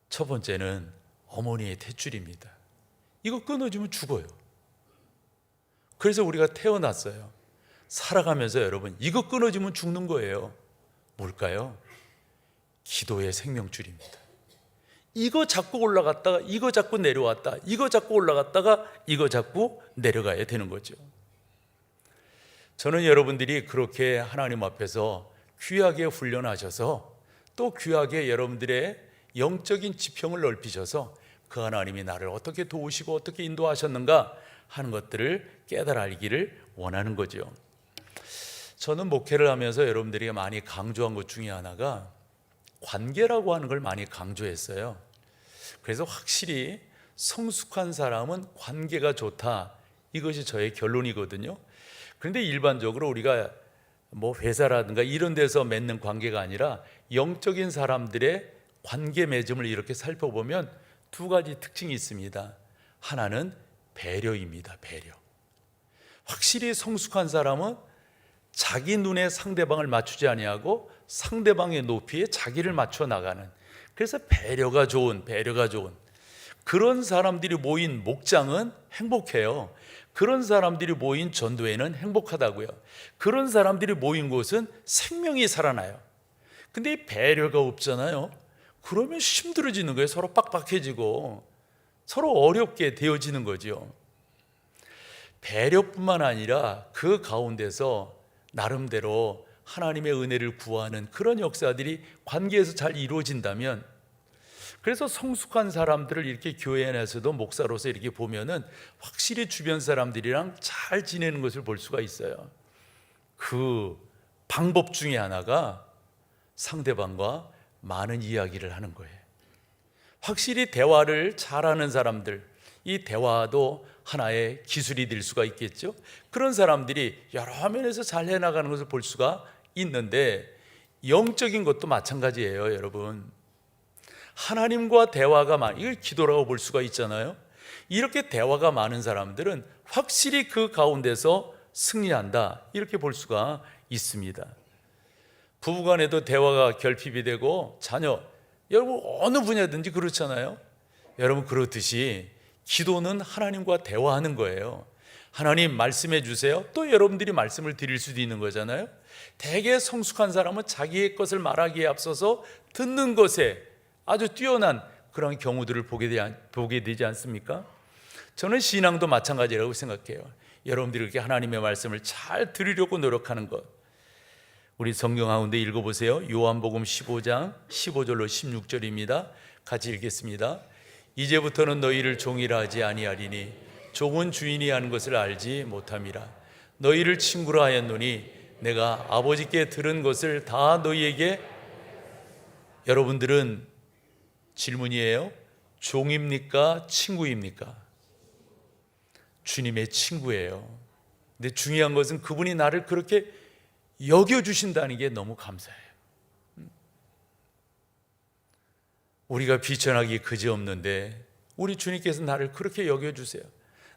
첫 번째는 어머니의 탯줄입니다. 이거 끊어지면 죽어요. 그래서 우리가 태어났어요. 살아가면서 여러분 이거 끊어지면 죽는 거예요. 뭘까요? 기도의 생명줄입니다. 이거 잡고 올라갔다가 이거 잡고 내려왔다, 이거 잡고 올라갔다가 이거 잡고 내려가야 되는 거죠. 저는 여러분들이 그렇게 하나님 앞에서 귀하게 훈련하셔서 또 귀하게 여러분들의 영적인 지평을 넓히셔서 그 하나님이 나를 어떻게 도우시고 어떻게 인도하셨는가 하는 것들을 깨달아 알기를 원하는 거죠. 저는 목회를 하면서 여러분들이 많이 강조한 것 중에 하나가 관계라고 하는 걸 많이 강조했어요. 그래서 확실히 성숙한 사람은 관계가 좋다, 이것이 저의 결론이거든요. 그런데 일반적으로 우리가 뭐 회사라든가 이런 데서 맺는 관계가 아니라 영적인 사람들의 관계 맺음을 이렇게 살펴보면 두 가지 특징이 있습니다. 하나는 배려입니다. 배려. 확실히 성숙한 사람은 자기 눈에 상대방을 맞추지 아니하고 상대방의 높이에 자기를 맞춰 나가는, 그래서 배려가 좋은 그런 사람들이 모인 목장은 행복해요. 그런 사람들이 모인 전도회는 행복하다고요. 그런 사람들이 모인 곳은 생명이 살아나요. 근데 이 배려가 없잖아요. 그러면 힘들어지는 거예요. 서로 빡빡해지고 서로 어렵게 되어지는 거죠. 배려뿐만 아니라 그 가운데서 나름대로 하나님의 은혜를 구하는 그런 역사들이 관계에서 잘 이루어진다면, 그래서 성숙한 사람들을 이렇게 교회 안에서도 목사로서 이렇게 보면은 확실히 주변 사람들이랑 잘 지내는 것을 볼 수가 있어요. 그 방법 중에 하나가 상대방과 많은 이야기를 하는 거예요. 확실히 대화를 잘하는 사람들, 이 대화도 하나의 기술이 될 수가 있겠죠. 그런 사람들이 여러 화면에서 잘 해나가는 것을 볼 수가 있는데, 영적인 것도 마찬가지예요. 여러분, 하나님과 대화가 이걸 기도라고 볼 수가 있잖아요. 이렇게 대화가 많은 사람들은 확실히 그 가운데서 승리한다, 이렇게 볼 수가 있습니다. 부부간에도 대화가 결핍이 되고 자녀, 여러분 어느 분야든지 그렇잖아요. 여러분 그렇듯이 기도는 하나님과 대화하는 거예요. 하나님 말씀해 주세요. 또 여러분들이 말씀을 드릴 수도 있는 거잖아요. 대개 성숙한 사람은 자기의 것을 말하기에 앞서서 듣는 것에 아주 뛰어난 그런 경우들을 보게 되지 않습니까? 저는 신앙도 마찬가지라고 생각해요. 여러분들이 이렇게 하나님의 말씀을 잘 들으려고 노력하는 것, 우리 성경 가운데 읽어보세요. 요한복음 15장 15절로 16절입니다. 같이 읽겠습니다. 이제부터는 너희를 종이라 하지 아니하리니 종은 주인이 하는 것을 알지 못함이라. 너희를 친구라 하였노니 내가 아버지께 들은 것을 다 너희에게. 여러분들은 질문이에요. 종입니까? 친구입니까? 주님의 친구예요. 근데 중요한 것은 그분이 나를 그렇게 여겨주신다는 게 너무 감사해요. 우리가 비천하기 그지없는데 우리 주님께서 나를 그렇게 여겨주세요.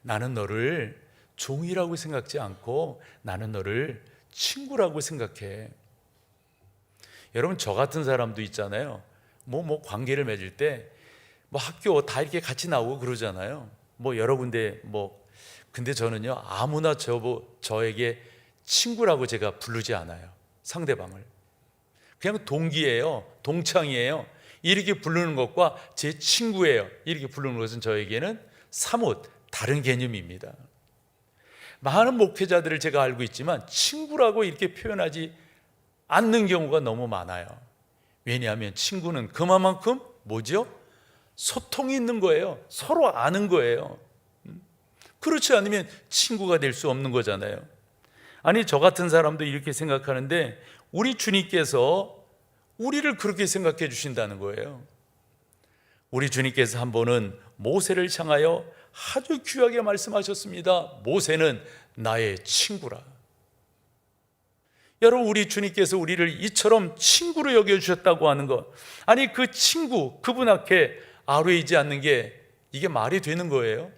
나는 너를 종이라고 생각지 않고 나는 너를 친구라고 생각해. 여러분, 저 같은 사람도 있잖아요. 뭐 관계를 맺을 때 학교 다 이렇게 같이 나오고 그러잖아요. 여러 군데 근데 저는요, 아무나 저에게 친구라고 제가 부르지 않아요. 상대방을. 그냥 동기예요. 동창이에요. 이렇게 부르는 것과 제 친구예요. 이렇게 부르는 것은 저에게는 사뭇 다른 개념입니다. 많은 목회자들을 제가 알고 있지만 친구라고 이렇게 표현하지 않는 경우가 너무 많아요. 왜냐하면 친구는 그만큼 뭐죠? 소통이 있는 거예요. 서로 아는 거예요. 그렇지 않으면 친구가 될 수 없는 거잖아요. 아니, 저 같은 사람도 이렇게 생각하는데 우리 주님께서 우리를 그렇게 생각해 주신다는 거예요. 우리 주님께서 한 번은 모세를 향하여 아주 귀하게 말씀하셨습니다. 모세는 나의 친구라. 여러분, 우리 주님께서 우리를 이처럼 친구로 여겨주셨다고 하는 것, 아니 그 친구, 그분 앞에 아뢰이지 않는 게 이게 말이 되는 거예요?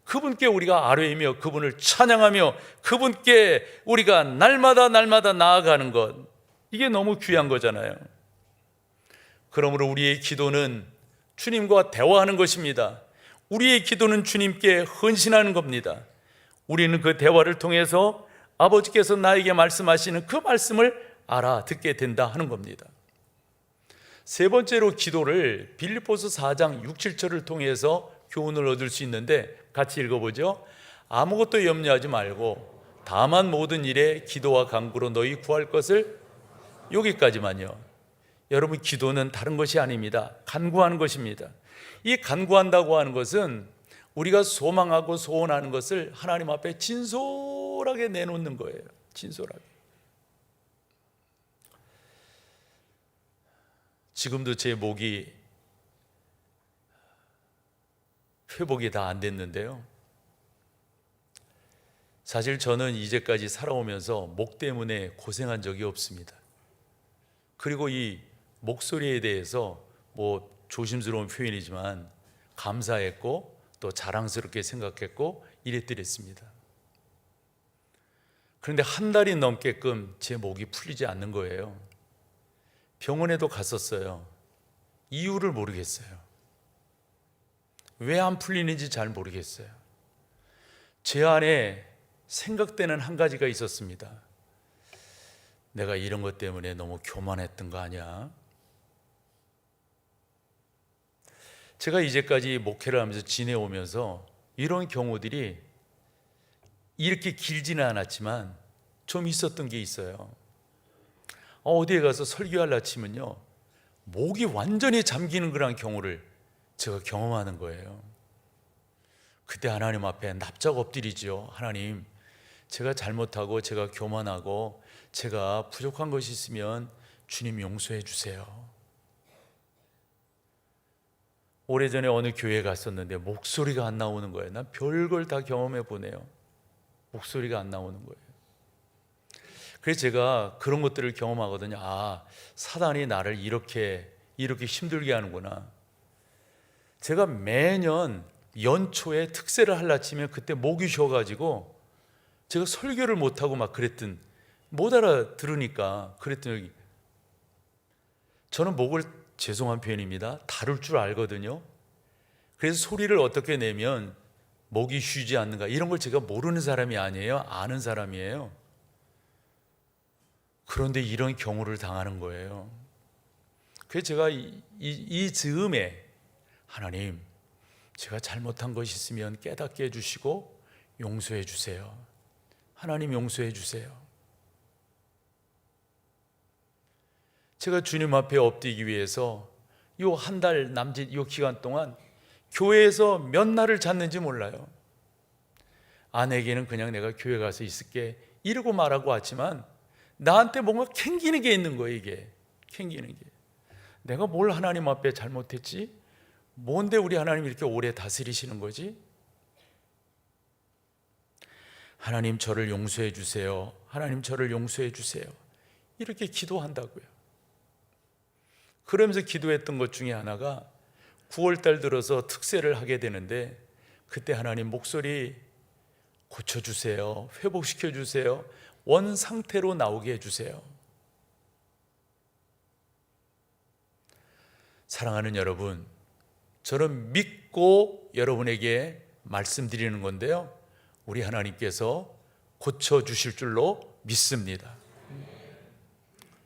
그분께 우리가 아뢰이며 그분을 찬양하며 그분께 우리가 날마다 나아가는 것, 이게 너무 귀한 거잖아요. 그러므로 우리의 기도는 주님과 대화하는 것입니다. 우리의 기도는 주님께 헌신하는 겁니다. 우리는 그 대화를 통해서 아버지께서 나에게 말씀하시는 그 말씀을 알아듣게 된다 하는 겁니다. 세 번째로 기도를 빌립보서 4장 6, 7절을 통해서 교훈을 얻을 수 있는데 같이 읽어보죠. 아무것도 염려하지 말고 다만 모든 일에 기도와 간구로 너희 구할 것을, 여기까지만요. 여러분, 기도는 다른 것이 아닙니다. 간구하는 것입니다. 이 간구한다고 하는 것은 우리가 소망하고 소원하는 것을 하나님 앞에 진솔하게 내놓는 거예요. 진솔하게. 지금도 제 목이 회복이 다 안 됐는데요. 사실 저는 이제까지 살아오면서 목 때문에 고생한 적이 없습니다. 그리고 이 목소리에 대해서 뭐 조심스러운 표현이지만 감사했고 또 자랑스럽게 생각했고 이랬더랬습니다. 그런데 한 달이 넘게끔 제 목이 풀리지 않는 거예요. 병원에도 갔었어요. 이유를 모르겠어요. 왜 안 풀리는지 잘 모르겠어요. 제 안에 생각되는 한 가지가 있었습니다. 내가 이런 것 때문에 너무 교만했던 거 아니야? 제가 이제까지 목회를 하면서 지내오면서 이런 경우들이 이렇게 길지는 않았지만 좀 있었던 게 있어요. 어디에 가서 설교하려 치면요, 목이 완전히 잠기는 그런 경우를 제가 경험하는 거예요. 그때 하나님 앞에 납작 엎드리죠. 하나님, 제가 잘못하고 제가 교만하고 제가 부족한 것이 있으면 주님 용서해 주세요. 오래전에 어느 교회에 갔었는데 목소리가 안 나오는 거예요. 난 별걸 다 경험해 보네요. 목소리가 안 나오는 거예요. 그래서 제가 그런 것들을 경험하거든요. 아, 사단이 나를 이렇게 힘들게 하는구나. 제가 매년 연초에 특세를 하려 치면 그때 목이 쉬어가지고 제가 설교를 못하고 막 그랬던, 못 알아들으니까 그랬더니, 저는 목을, 죄송한 표현입니다, 다룰 줄 알거든요. 그래서 소리를 어떻게 내면 목이 쉬지 않는가, 이런 걸 제가 모르는 사람이 아니에요. 아는 사람이에요. 그런데 이런 경우를 당하는 거예요. 그래서 제가 이 즈음에 하나님, 제가 잘못한 것이 있으면 깨닫게 해주시고 용서해 주세요. 하나님 용서해 주세요. 제가 주님 앞에 엎드리기 위해서 요 한 달 남짓 요 기간 동안 교회에서 몇 날을 잤는지 몰라요. 아내에게는 그냥 내가 교회 가서 있을게 이러고 말하고 왔지만 나한테 뭔가 캥기는 게 있는 거예요. 이게 캥기는 게, 내가 뭘 하나님 앞에 잘못했지? 뭔데 우리 하나님 이렇게 오래 다스리시는 거지? 하나님 저를 용서해 주세요. 하나님 저를 용서해 주세요. 이렇게 기도한다고요. 그러면서 기도했던 것 중에 하나가 9월달 들어서 특세를 하게 되는데 그때 하나님 목소리 고쳐주세요. 회복시켜주세요. 원 상태로 나오게 해주세요. 사랑하는 여러분, 저는 믿고 여러분에게 말씀드리는 건데요, 우리 하나님께서 고쳐주실 줄로 믿습니다.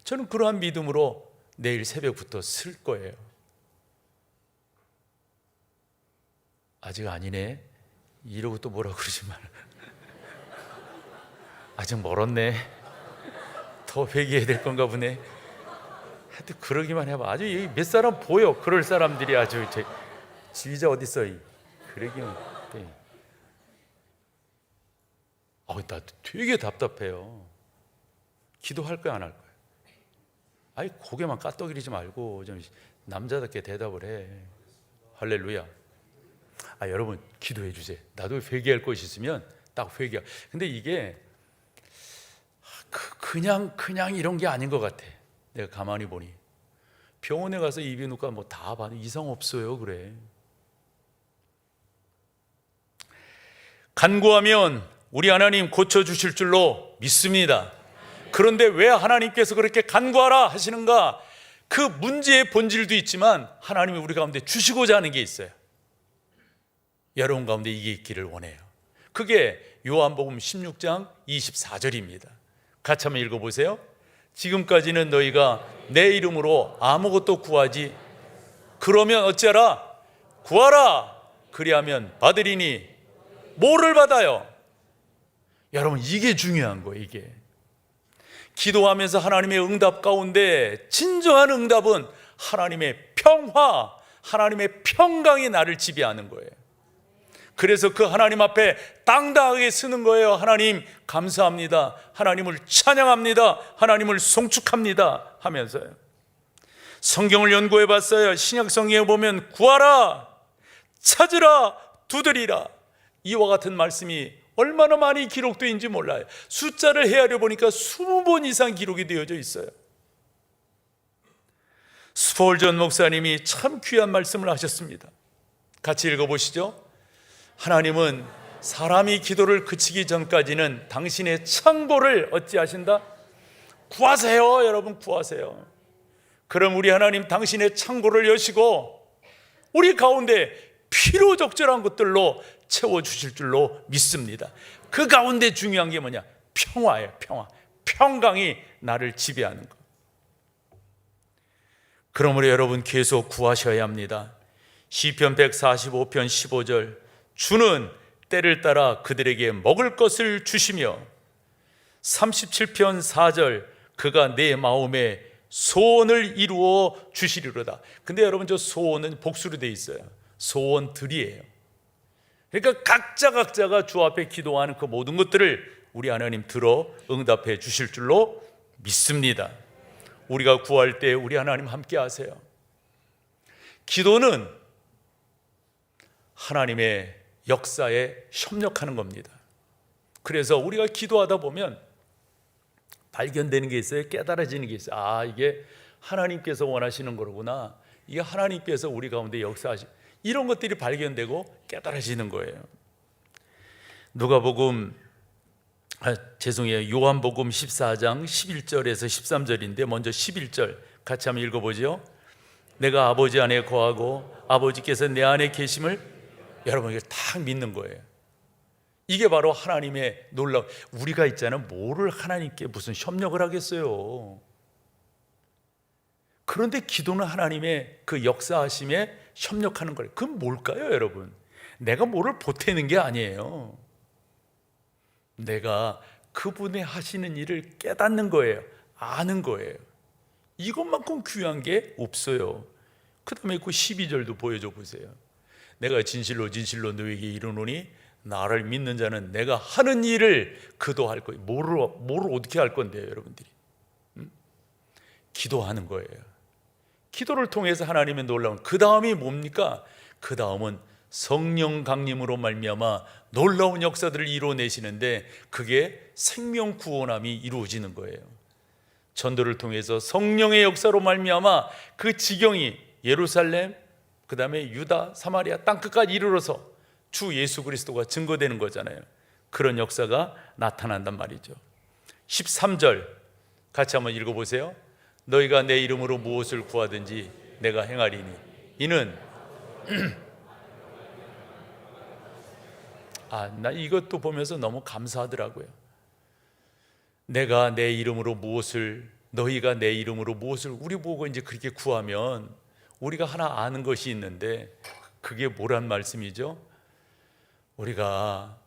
저는 그러한 믿음으로 내일 새벽부터 쓸 거예요. 아직 아니네 이러고 또 뭐라 그러지 마. 아직 멀었네. 더 회개해야 될 건가 보네. 하여튼 그러기만 해봐. 아주 여기 몇 사람 보여. 그럴 사람들이 아주 지휘자 어디 있어? 그러기만 해. 나 되게 답답해요. 기도할 거야 안 할 거야? 아이 고개만 까떡이리지 말고 좀 남자답게 대답을 해. 할렐루야. 여러분 기도해 주세요. 나도 회개할 것이 있으면 딱 회개. 근데 이게 그냥 이런 게 아닌 것 같아. 내가 가만히 보니 병원에 가서 이비인후과 뭐 다 봐도 이상 없어요. 그래. 간구하면 우리 하나님 고쳐주실 줄로 믿습니다. 그런데 왜 하나님께서 그렇게 간구하라 하시는가? 그 문제의 본질도 있지만 하나님이 우리 가운데 주시고자 하는 게 있어요. 여러분 가운데 이게 있기를 원해요. 그게 요한복음 16장 24절입니다. 같이 한번 읽어보세요. 지금까지는 너희가 내 이름으로 아무것도 구하지 그러면 어찌하라? 구하라. 그리하면 받으리니 뭐를 받아요? 여러분 이게 중요한 거예요. 이게 기도하면서 하나님의 응답 가운데 진정한 응답은 하나님의 평화, 하나님의 평강이 나를 지배하는 거예요. 그래서 그 하나님 앞에 당당하게 쓰는 거예요. 하나님 감사합니다. 하나님을 찬양합니다. 하나님을 송축합니다 하면서요. 성경을 연구해 봤어요. 신약 성경에 보면 구하라, 찾으라, 두드리라 이와 같은 말씀이 얼마나 많이 기록되어 있는지 몰라요. 숫자를 헤아려 보니까 20번 이상 기록이 되어져 있어요. 스폴전 목사님이 참 귀한 말씀을 하셨습니다. 같이 읽어보시죠. 하나님은 사람이 기도를 그치기 전까지는 당신의 창고를 어찌하신다? 구하세요. 여러분 구하세요. 그럼 우리 하나님 당신의 창고를 여시고 우리 가운데 필요적절한 것들로 채워주실 줄로 믿습니다. 그 가운데 중요한 게 뭐냐? 평화예요. 평화. 평강이 나를 지배하는 것. 그러므로 여러분 계속 구하셔야 합니다. 시편 145편 15절 주는 때를 따라 그들에게 먹을 것을 주시며 37편 4절 그가 내 마음에 소원을 이루어 주시리로다. 근데 여러분 저 소원은 복수로 되어 있어요. 소원들이에요. 그러니까 각자가 주 앞에 기도하는 그 모든 것들을 우리 하나님 들어 응답해 주실 줄로 믿습니다. 우리가 구할 때 우리 하나님 함께 하세요. 기도는 하나님의 역사에 협력하는 겁니다. 그래서 우리가 기도하다 보면 발견되는 게 있어요. 깨달아지는 게 있어요. 이게 하나님께서 원하시는 거구나. 이게 하나님께서 우리 가운데 역사하시는 이런 것들이 발견되고 깨달아지는 거예요. 누가복음 요한복음 14장 11절에서 13절인데 먼저 11절 같이 한번 읽어보죠. 내가 아버지 안에 거하고 아버지께서 내 안에 계심을 여러분 이걸 딱 믿는 거예요. 이게 바로 하나님의 놀라운, 우리가 있잖아요. 뭐를 하나님께 무슨 협력을 하겠어요. 그런데 기도는 하나님의 그 역사하심에 협력하는 거예요. 그건 뭘까요, 여러분? 내가 뭐를 보태는 게 아니에요. 내가 그분의 하시는 일을 깨닫는 거예요. 아는 거예요. 이것만큼 귀한 게 없어요. 그 다음에 그 12절도 보여줘 보세요. 내가 진실로 너에게 이르노니 나를 믿는 자는 내가 하는 일을 그도 할 거예요. 뭐를 어떻게 할 건데요, 여러분들이? 기도하는 거예요. 기도를 통해서 하나님의 놀라운, 그 다음이 뭡니까? 그 다음은 성령 강림으로 말미암아 놀라운 역사들을 이루어내시는데 그게 생명 구원함이 이루어지는 거예요. 전도를 통해서 성령의 역사로 말미암아 그 지경이 예루살렘, 그 다음에 유다, 사마리아 땅끝까지 이르러서 주 예수 그리스도가 증거되는 거잖아요. 그런 역사가 나타난단 말이죠. 13절 같이 한번 읽어보세요. 너희가 내 이름으로 무엇을 구하든지 내가 행하리니 이는 나 이것도 보면서 너무 감사하더라고요. 내가 내 이름으로 무엇을, 너희가 내 이름으로 무엇을 우리 보고 이제 그렇게 구하면 우리가 하나 아는 것이 있는데 그게 뭐란 말씀이죠? 우리가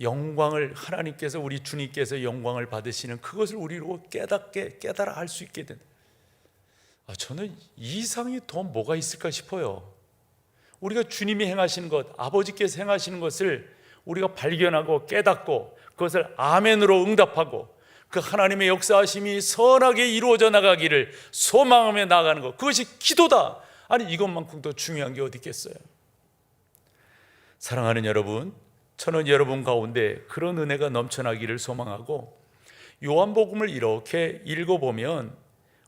영광을, 하나님께서, 우리 주님께서 영광을 받으시는 그것을 우리로 깨달아 알 수 있게 된다. 저는 이 이상이 더 뭐가 있을까 싶어요. 우리가 주님이 행하시는 것, 아버지께서 행하시는 것을 우리가 발견하고 깨닫고 그것을 아멘으로 응답하고 그 하나님의 역사하심이 선하게 이루어져 나가기를 소망하며 나아가는 것, 그것이 기도다. 아니 이것만큼 더 중요한 게 어디 있겠어요? 사랑하는 여러분, 저는 여러분 가운데 그런 은혜가 넘쳐나기를 소망하고, 요한복음을 이렇게 읽어보면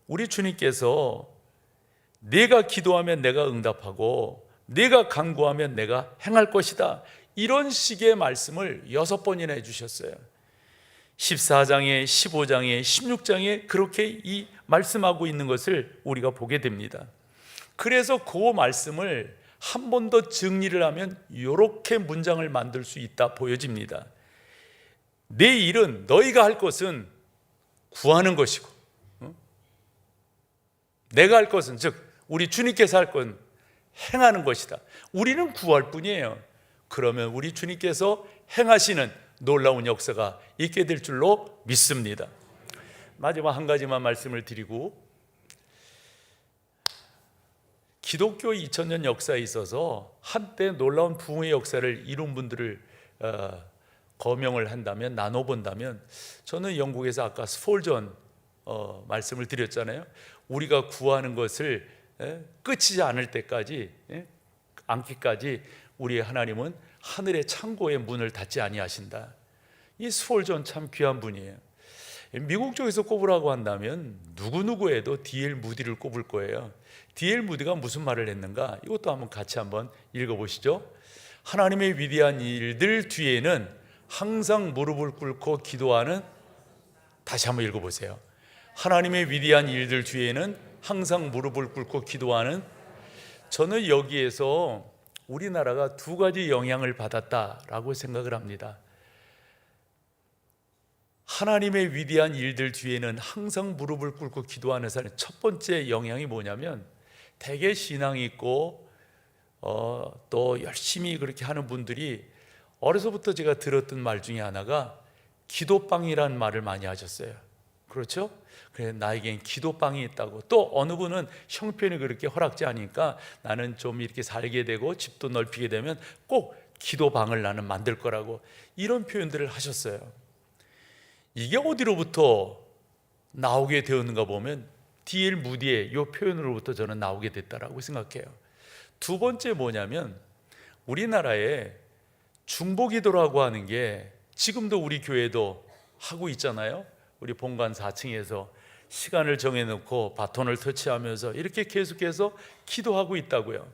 우리 주님께서 내가 기도하면 내가 응답하고 내가 간구하면 내가 행할 것이다, 이런 식의 말씀을 6번이나 해주셨어요. 14장에 15장에 16장에 그렇게 이 말씀하고 있는 것을 우리가 보게 됩니다. 그래서 그 말씀을 한 번 더 정리를 하면 이렇게 문장을 만들 수 있다 보여집니다. 내 일은, 너희가 할 것은 구하는 것이고, 내가 할 것은, 즉 우리 주님께서 할 건 행하는 것이다. 우리는 구할 뿐이에요. 그러면 우리 주님께서 행하시는 놀라운 역사가 있게 될 줄로 믿습니다. 마지막 한 가지만 말씀을 드리고, 기독교 2000년 역사에 있어서 한때 놀라운 부흥의 역사를 이룬 분들을 거명을 한다면, 나눠본다면, 저는 영국에서 아까 스폴전 말씀을 드렸잖아요. 우리가 구하는 것을 끝이지 않을 때까지, 않기까지 우리 하나님은 하늘의 창고의 문을 닫지 아니하신다. 이 스폴전 참 귀한 분이에요. 미국 쪽에서 꼽으라고 한다면 누구누구에도 D.L. 무디를 꼽을 거예요. D.L. 무디가 무슨 말을 했는가? 이것도 한번 같이 한번 읽어보시죠. 하나님의 위대한 일들 뒤에는 항상 무릎을 꿇고 기도하는, 다시 한번 읽어보세요. 하나님의 위대한 일들 뒤에는 항상 무릎을 꿇고 기도하는, 저는 여기에서 우리나라가 두 가지 영향을 받았다라고 생각을 합니다. 하나님의 위대한 일들 뒤에는 항상 무릎을 꿇고 기도하는 사람, 첫 번째 영향이 뭐냐면, 되게 신앙이 있고 또 열심히 그렇게 하는 분들이 어려서부터 제가 들었던 말 중에 하나가 기도방이라는 말을 많이 하셨어요. 그렇죠? 그래, 나에겐 기도방이 있다고. 또 어느 분은 형편이 그렇게 허락지 않으니까 나는 좀 이렇게 살게 되고 집도 넓히게 되면 꼭 기도방을 나는 만들 거라고, 이런 표현들을 하셨어요. 이게 어디로부터 나오게 되었는가 보면 D.L. 무디의 이 표현으로부터 저는 나오게 됐다라고 생각해요. 두 번째 뭐냐면, 우리나라에 중보기도라고 하는 게 지금도 우리 교회도 하고 있잖아요. 우리 본관 4층에서 시간을 정해놓고 바톤을 터치하면서 이렇게 계속해서 기도하고 있다고요.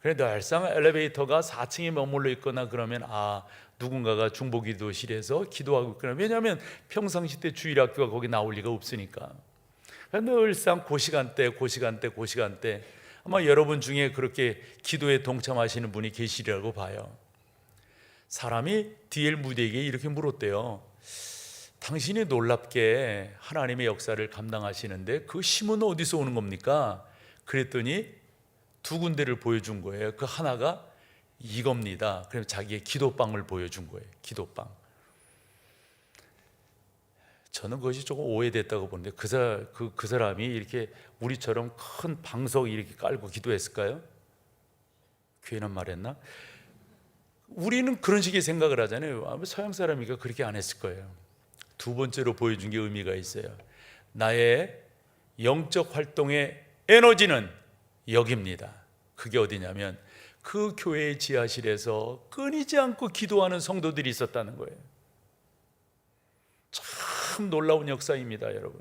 그런데 늘상 엘리베이터가 4층에 머물러 있거나 그러면 누군가가 중보기도실에서 기도하고 있거나, 왜냐하면 평상시 때 주일학교가 거기 나올 리가 없으니까. 늘상 그 시간대 아마 여러분 중에 그렇게 기도에 동참하시는 분이 계시리라고 봐요. 사람이 D.L. 무디에게 이렇게 물었대요. 당신이 놀랍게 하나님의 역사를 감당하시는데 그 힘은 어디서 오는 겁니까? 그랬더니 두 군데를 보여준 거예요. 그 하나가 이겁니다. 그럼 자기의 기도방을 보여준 거예요. 기도방. 저는 그것이 조금 오해됐다고 보는데, 그 사람이 이렇게 우리처럼 큰 방석 이렇게 깔고 기도했을까요? 괜한 말했나? 우리는 그런 식의 생각을 하잖아요. 서양 사람이니까 그렇게 안 했을 거예요. 두 번째로 보여준 게 의미가 있어요. 나의 영적 활동의 에너지는 여기입니다. 그게 어디냐면 그 교회의 지하실에서 끊이지 않고 기도하는 성도들이 있었다는 거예요. 참 놀라운 역사입니다, 여러분.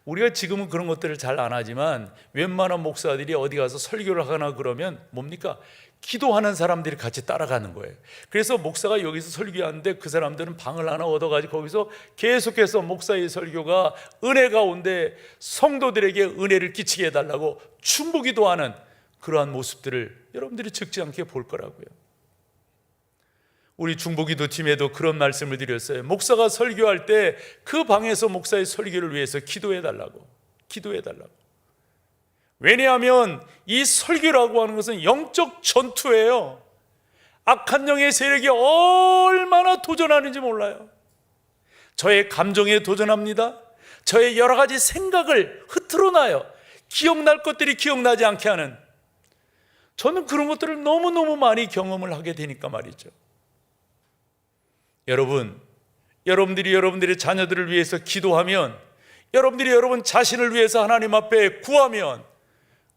우리가 지금은 그런 것들을 잘 안 하지만 웬만한 목사들이 어디 가서 설교를 하거나 그러면 뭡니까? 기도하는 사람들이 같이 따라가는 거예요. 그래서 목사가 여기서 설교하는데 그 사람들은 방을 하나 얻어가지고 거기서 계속해서 목사의 설교가 은혜 가운데 성도들에게 은혜를 끼치게 해달라고 충고기도하는 그러한 모습들을 여러분들이 적지 않게 볼 거라고요. 우리 중보기도팀에도 그런 말씀을 드렸어요. 목사가 설교할 때 그 방에서 목사의 설교를 위해서 기도해 달라고. 왜냐하면 이 설교라고 하는 것은 영적 전투예요. 악한 영의 세력이 얼마나 도전하는지 몰라요. 저의 감정에 도전합니다. 저의 여러 가지 생각을 흐트러 놔요. 기억날 것들이 기억나지 않게 하는. 저는 그런 것들을 너무너무 많이 경험을 하게 되니까 말이죠. 여러분들이 여러분들의 자녀들을 위해서 기도하면, 여러분들이 여러분 자신을 위해서 하나님 앞에 구하면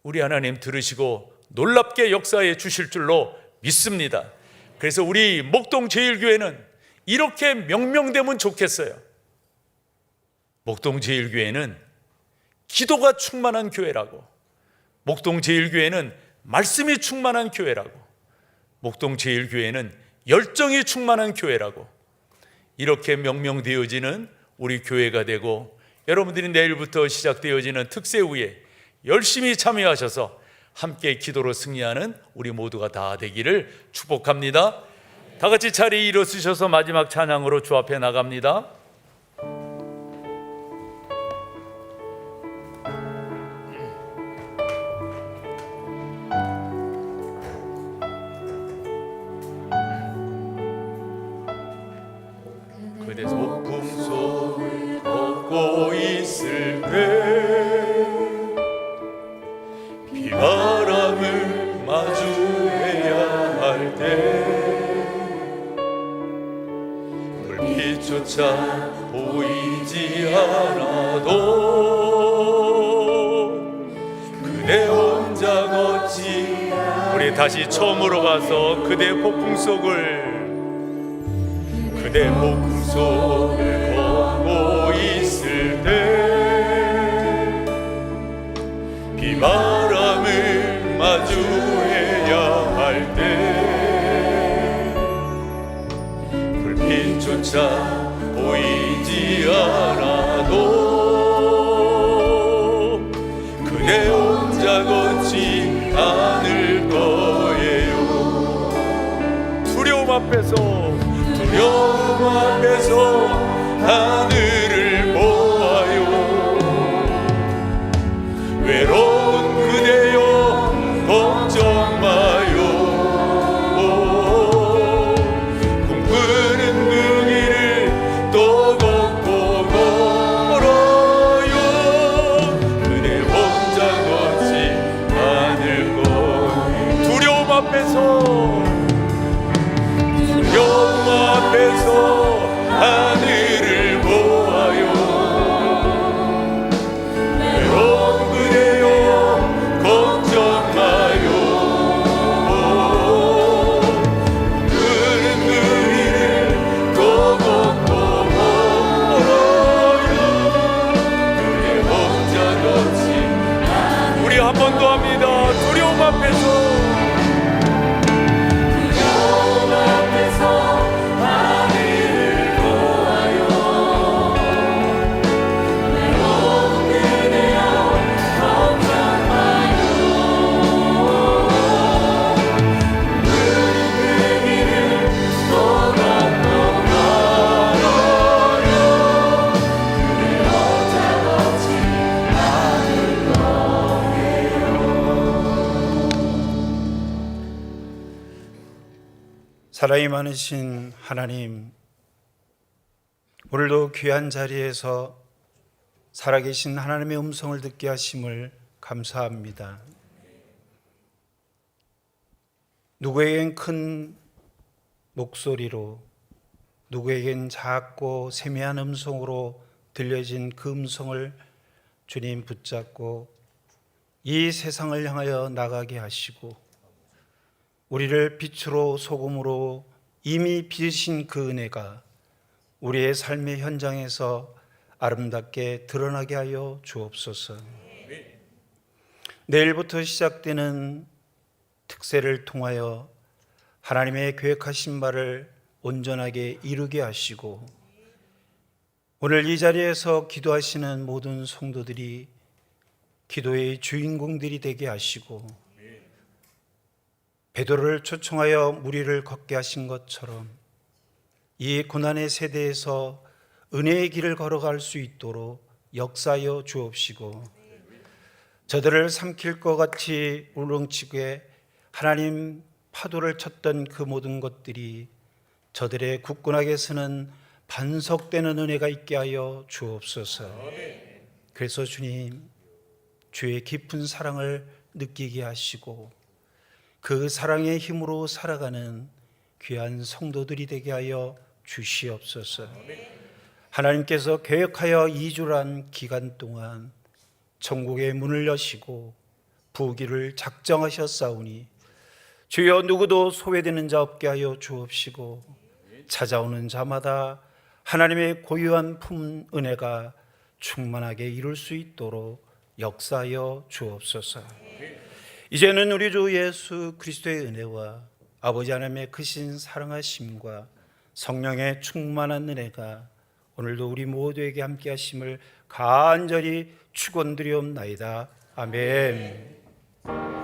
우리 하나님 들으시고 놀랍게 역사해 주실 줄로 믿습니다. 그래서 우리 목동제일교회는 이렇게 명명되면 좋겠어요. 목동제일교회는 기도가 충만한 교회라고, 목동제일교회는 말씀이 충만한 교회라고, 목동제일교회는 열정이 충만한 교회라고, 이렇게 명명되어지는 우리 교회가 되고, 여러분들이 내일부터 시작되어지는 특세후에 열심히 참여하셔서 함께 기도로 승리하는 우리 모두가 다 되기를 축복합니다. 다 같이 자리에 일어서셔서 마지막 찬양으로 주 앞에 나갑니다. 그대 폭풍속을 걷고 있을 때, 비바람을 마주해야 할 때, 불빛조차 보이지 않아도 그대 혼자 걷지. 우리 다시 처음으로 가서 그대 폭풍 속을 걷고 있을 때, 비바람을 마주해야 할 때, 불빛조차 보이지 않아도 그대 혼자 걷지 않을 거예요. 두려움 앞에서 하늘을 보아요. 외로운 그대여 걱정 마요. 꿈꾸는 그 길을 또 걷고 걸어요. 그대 혼자 걷지 않을 거예요. 두려움 앞에서 하늘을 보아요. 외로운 그대여 걱정 마요. 그는 그 길을 또 걷고 걸어요. 그대 혼자 걷지. 우리 한 번 더 합니다. 두려움 앞에서 사랑이 많으신 하나님, 오늘도 귀한 자리에서 살아계신 하나님의 음성을 듣게 하심을 감사합니다. 누구에겐 큰 목소리로, 누구에겐 작고 세미한 음성으로 들려진 그 음성을 주님 붙잡고 이 세상을 향하여 나가게 하시고, 우리를 빛으로 소금으로 이미 빚으신 그 은혜가 우리의 삶의 현장에서 아름답게 드러나게 하여 주옵소서. 내일부터 시작되는 특세를 통하여 하나님의 계획하신 바를 온전하게 이루게 하시고, 오늘 이 자리에서 기도하시는 모든 성도들이 기도의 주인공들이 되게 하시고, 베드로를 초청하여 무리를 걷게 하신 것처럼 이 고난의 세대에서 은혜의 길을 걸어갈 수 있도록 역사하여 주옵시고 저들을 삼킬 것 같이 울렁치게 하나님 파도를 쳤던 그 모든 것들이 저들의 굳건하게 서는 반석되는 은혜가 있게 하여 주옵소서. 그래서 주님, 주의 깊은 사랑을 느끼게 하시고 그 사랑의 힘으로 살아가는 귀한 성도들이 되게 하여 주시옵소서. 하나님께서 계획하여 2주란 기간 동안 천국의 문을 여시고 부귀를 작정하셨사오니 주여 누구도 소외되는 자 없게 하여 주옵시고 찾아오는 자마다 하나님의 고유한 품 은혜가 충만하게 이룰 수 있도록 역사하여 주옵소서. 이제는 우리 주 예수 그리스도의 은혜와 아버지 하나님의 크신 사랑하심과 성령의 충만한 은혜가 오늘도 우리 모두에게 함께 하심을 간절히 축원드리옵나이다. 아멘.